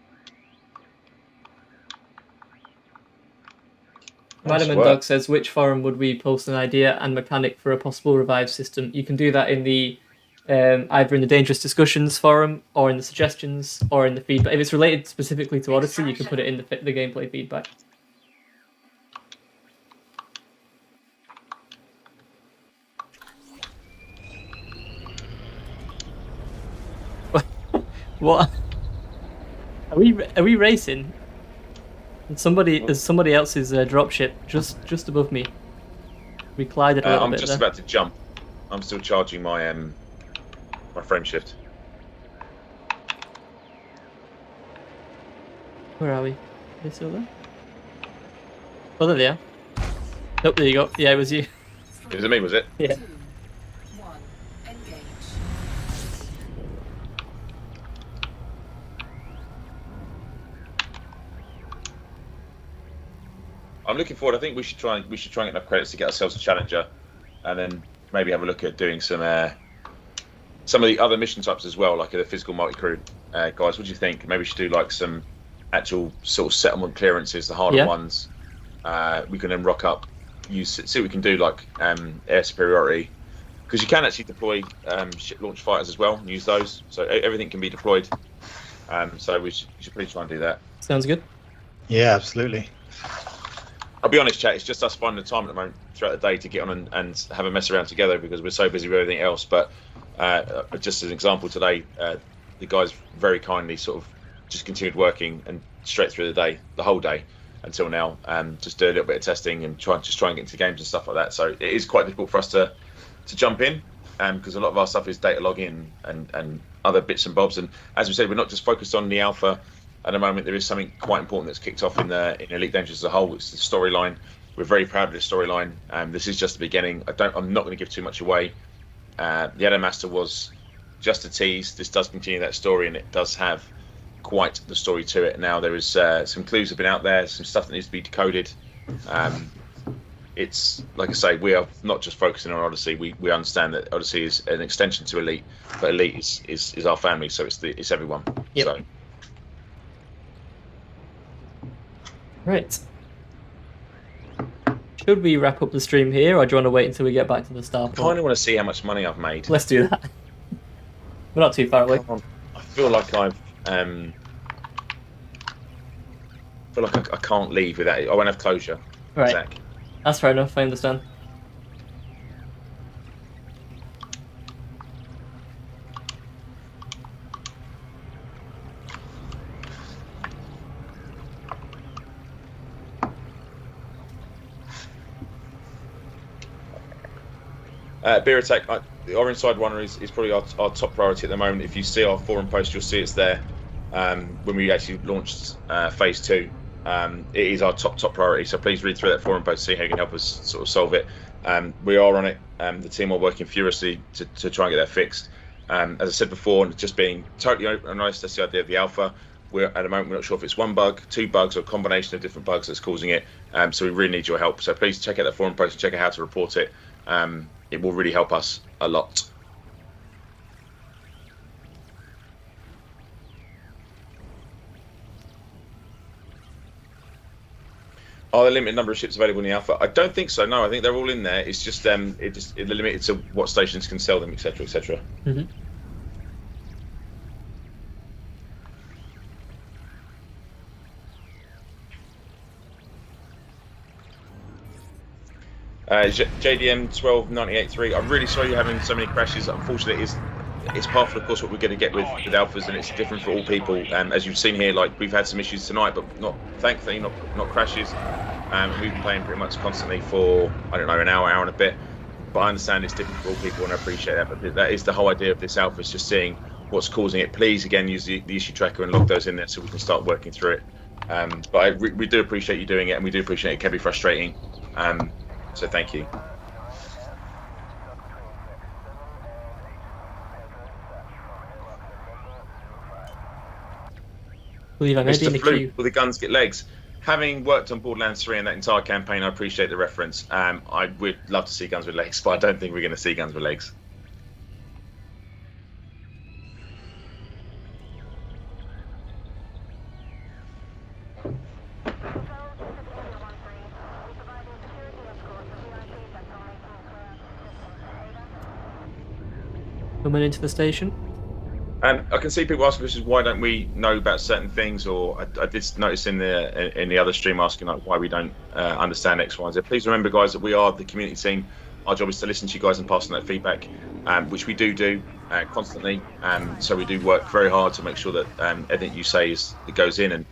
Madam and Dog says, which forum would we post an idea and mechanic for a possible revive system? You can do that in the either in the dangerous discussions forum or in the suggestions or in the feedback. If it's related specifically to Odyssey, you can put it in the gameplay feedback. What? Are we racing? And there's somebody else's dropship just above me. We collided a little bit. I'm just about to jump. I'm still charging my my frame shift. Where are we? Are they still there? Oh, there they are. Nope, there you go. Yeah, it was you. It was me, was it? Yeah. 2, 1, engage. I'm looking forward. I think we should try and get enough credits to get ourselves a challenger, and then maybe have a look at doing some of the other mission types as well, like the physical multi-crew. Guys, what do you think? Maybe we should do like some actual sort of settlement clearances, the harder ones. We can then rock up, see what we can do, like air superiority, because you can actually deploy ship launch fighters as well and use those, so everything can be deployed. So we should probably try and do that. Sounds good. Yeah, absolutely. I'll be honest, chat, it's just us finding the time at the moment throughout the day to get on and have a mess around together, because we're so busy with everything else. But just as an example today, the guys very kindly sort of just continued working and straight through the whole day until now, just do a little bit of testing and try and get into games and stuff like that. So it is quite difficult for us to jump in, because a lot of our stuff is data login and other bits and bobs. And as we said, we're not just focused on the alpha. At the moment, there is something quite important that's kicked off in Elite Dangerous as a whole. It's the storyline. We're very proud of this storyline. This is just the beginning. I'm not going to give too much away. The Adam Master was just a tease. This does continue that story, and it does have quite the story to it. Now there is some clues have been out there, some stuff that needs to be decoded. It's like I say, we are not just focusing on Odyssey. We understand that Odyssey is an extension to Elite, but Elite is our family, so it's everyone. Yep. So. Right. Should we wrap up the stream here, or do you want to wait until we get back to the start? I kind of want to see how much money I've made. Let's do that. We're not too far away. I feel like I can't leave without it. I won't have closure. Right. Zach. That's fair enough. I understand. Beer attack. The orange side runner is probably our top priority at the moment. If you see our forum post, you'll see it's there. When we actually launched phase 2, it is our top priority. So please read through that forum post, see how you can help us sort of solve it. We are on it. The team are working furiously to try and get that fixed. As I said before, just being totally open and honest, that's the idea of the alpha. At the moment, we're not sure if it's one bug, 2 bugs, or a combination of different bugs that's causing it. So we really need your help. So please check out that forum post and check out how to report it. It will really help us a lot. Are there a limited number of ships available in the alpha? I don't think so. No, I think they're all in there. It's just they're limited to what stations can sell them, etc., etc. Mm-hmm. JDM 12983. I'm really sorry you're having so many crashes. Unfortunately, it's part of course what we're going to get with alphas, and it's different for all people. As you've seen here, like we've had some issues tonight, but thankfully not crashes. We've been playing pretty much constantly for I don't know an hour and a bit. But I understand it's different for all people, and I appreciate that. But that is the whole idea of this alpha, is just seeing what's causing it. Please again use the issue tracker and log those in there so we can start working through it. But we do appreciate you doing it, and we do appreciate it can be frustrating. So thank you. Believe I may be in Mr. the Flute, queue. will the guns get legs? having worked on Borderlands 3 and that entire campaign, I appreciate the reference. I would love to see guns with legs, but I don't think we're going to see guns with legs. Coming into the station. I can see people asking questions. Why don't we know about certain things? Or I did notice in the other stream asking like why we don't understand X, Y, and Z. Please remember, guys, that we are the community team. Our job is to listen to you guys and pass on that feedback, which we do constantly. So we do work very hard to make sure that everything you say it goes in, and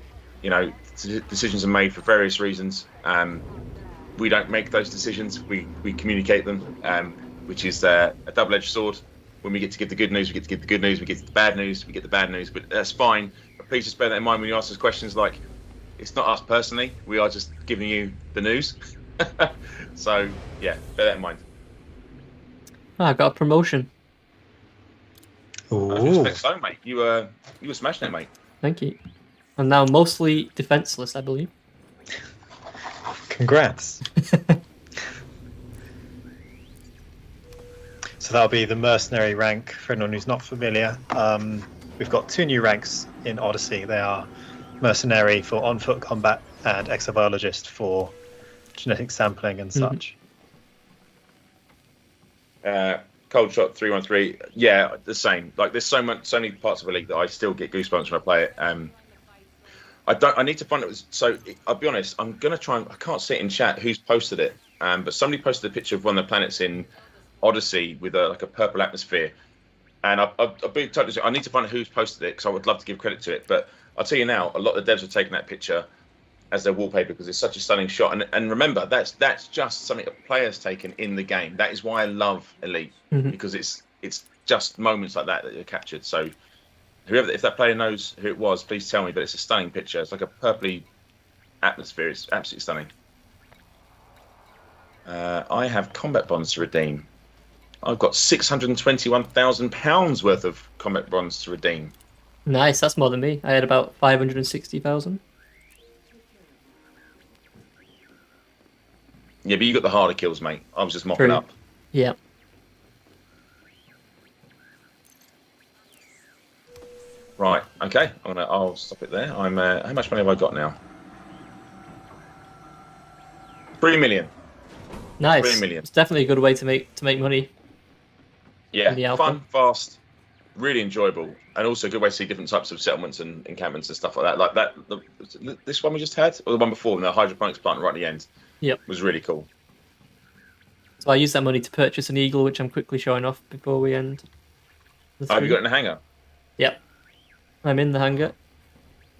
decisions are made for various reasons. We don't make those decisions. We communicate them, which is a double-edged sword. When we get to give the good news, we get to give the good news. We get to the bad news, we get the bad news. But that's fine. But please just bear that in mind when you ask us questions. Like, it's not us personally. We are just giving you the news. So yeah, bear that in mind. I got a promotion. Ooh. I expect so, mate. You were smashing it, mate. Thank you. I'm now mostly defenseless, I believe. Congrats. So that'll be the mercenary rank for anyone who's not familiar. We've got 2 new ranks in Odyssey. They are mercenary for on-foot combat and exobiologist for genetic sampling and such. Cold Shot 313. Yeah, the same. Like there's so many parts of a league that I still get goosebumps when I play it. I need to find it. So I'll be honest. I'm gonna try. I can't see it in chat who's posted it. But somebody posted a picture of one of the planets in Odyssey with a purple atmosphere, and I'll be totally. I need to find out who's posted it because I would love to give credit to it. But I'll tell you now, a lot of the devs have taken that picture as their wallpaper because it's such a stunning shot. And remember, that's just something a player's taken in the game. That is why I love Elite, because it's just moments like that are captured. So if that player knows who it was, please tell me. But it's a stunning picture. It's like a purpley atmosphere. It's absolutely stunning. I have combat bonds to redeem. I've got £621,000 worth of combat bonds to redeem. Nice, that's more than me. I had about 560,000. Yeah, but you got the harder kills, mate. I was just mopping up. Yeah. Right. Okay. I'll stop it there. I'm. How much money have I got now? 3 million. Nice. 3 million. It's definitely a good way to make money. Yeah, fun, fast, really enjoyable, and also a good way to see different types of settlements and encampments and stuff like that. Like that, this one we just had, or the one before, the hydroponics plant right at the end. Yep. Was really cool. So I used that money to purchase an eagle, which I'm quickly showing off before we end. Have you got it in the hangar? Yep. I'm in the hangar.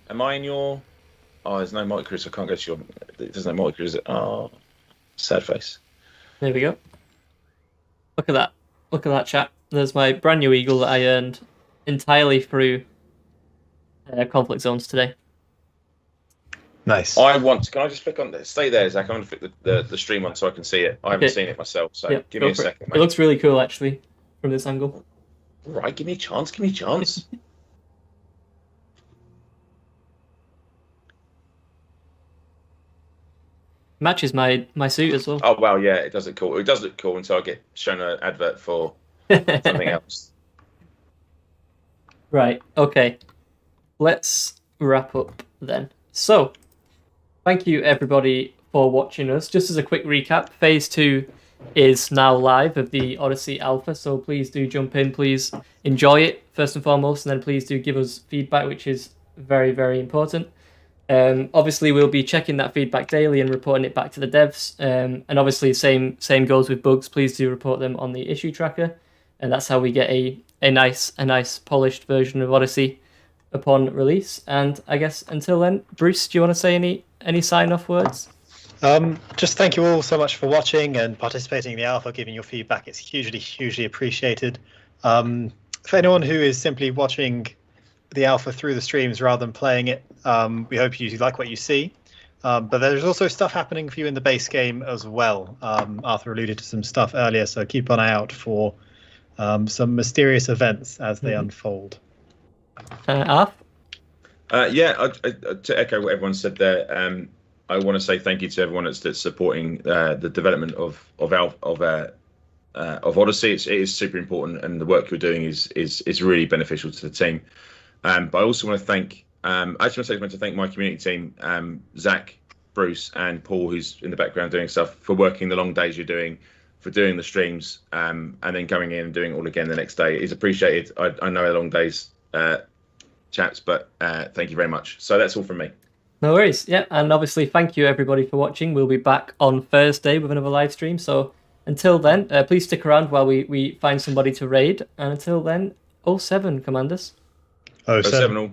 Am I in your? Oh, there's no multi-crew, so I can't go to your. There's no multi-crew, is it? Oh, sad face. There we go. Look at that. Look at that, chat. There's my brand new eagle that I earned entirely through conflict zones today. Nice. Can I just click on? Stay there, Zach. I'm going to flick the stream on so I can see it. I haven't seen it myself, so yep, give me a second, mate. It looks really cool, actually, from this angle. All right, give me a chance. Give me a chance. Matches my suit as well. Oh wow, yeah, it does look cool. It does look cool until I get shown an advert for something else. Right. Okay. Let's wrap up then. So, thank you everybody for watching us. Just as a quick recap, Phase 2 is now live of the Odyssey Alpha, so please do jump in. Please enjoy it first and foremost, and then please do give us feedback, which is very, very important. Obviously, we'll be checking that feedback daily and reporting it back to the devs. And obviously, same goes with bugs. Please do report them on the issue tracker, and that's how we get a nice polished version of Odyssey upon release. And I guess until then, Bruce, do you want to say any sign-off words? Just thank you all so much for watching and participating in the alpha, giving your feedback. It's hugely appreciated. For anyone who is simply watching the alpha through the streams rather than playing it, we hope you like what you see. But there's also stuff happening for you in the base game as well. Arthur alluded to some stuff earlier, so keep an eye out for some mysterious events as they unfold. Arth? Yeah, to echo what everyone said there, I want to say thank you to everyone that's supporting the development of Odyssey. It is super important, and the work you're doing is really beneficial to the team. But I also want to thank I just want to thank my community team, Zach, Bruce, and Paul, who's in the background doing stuff, for working the long days you're doing, for doing the streams, and then going in and doing it all again the next day. It's appreciated. I know they're long days, chaps, but thank you very much. So that's all from me. No worries. Yeah, and obviously thank you everybody for watching. We'll be back on Thursday with another live stream. So until then, please stick around while we find somebody to raid. And until then, 07, Commanders. 07. 07 all.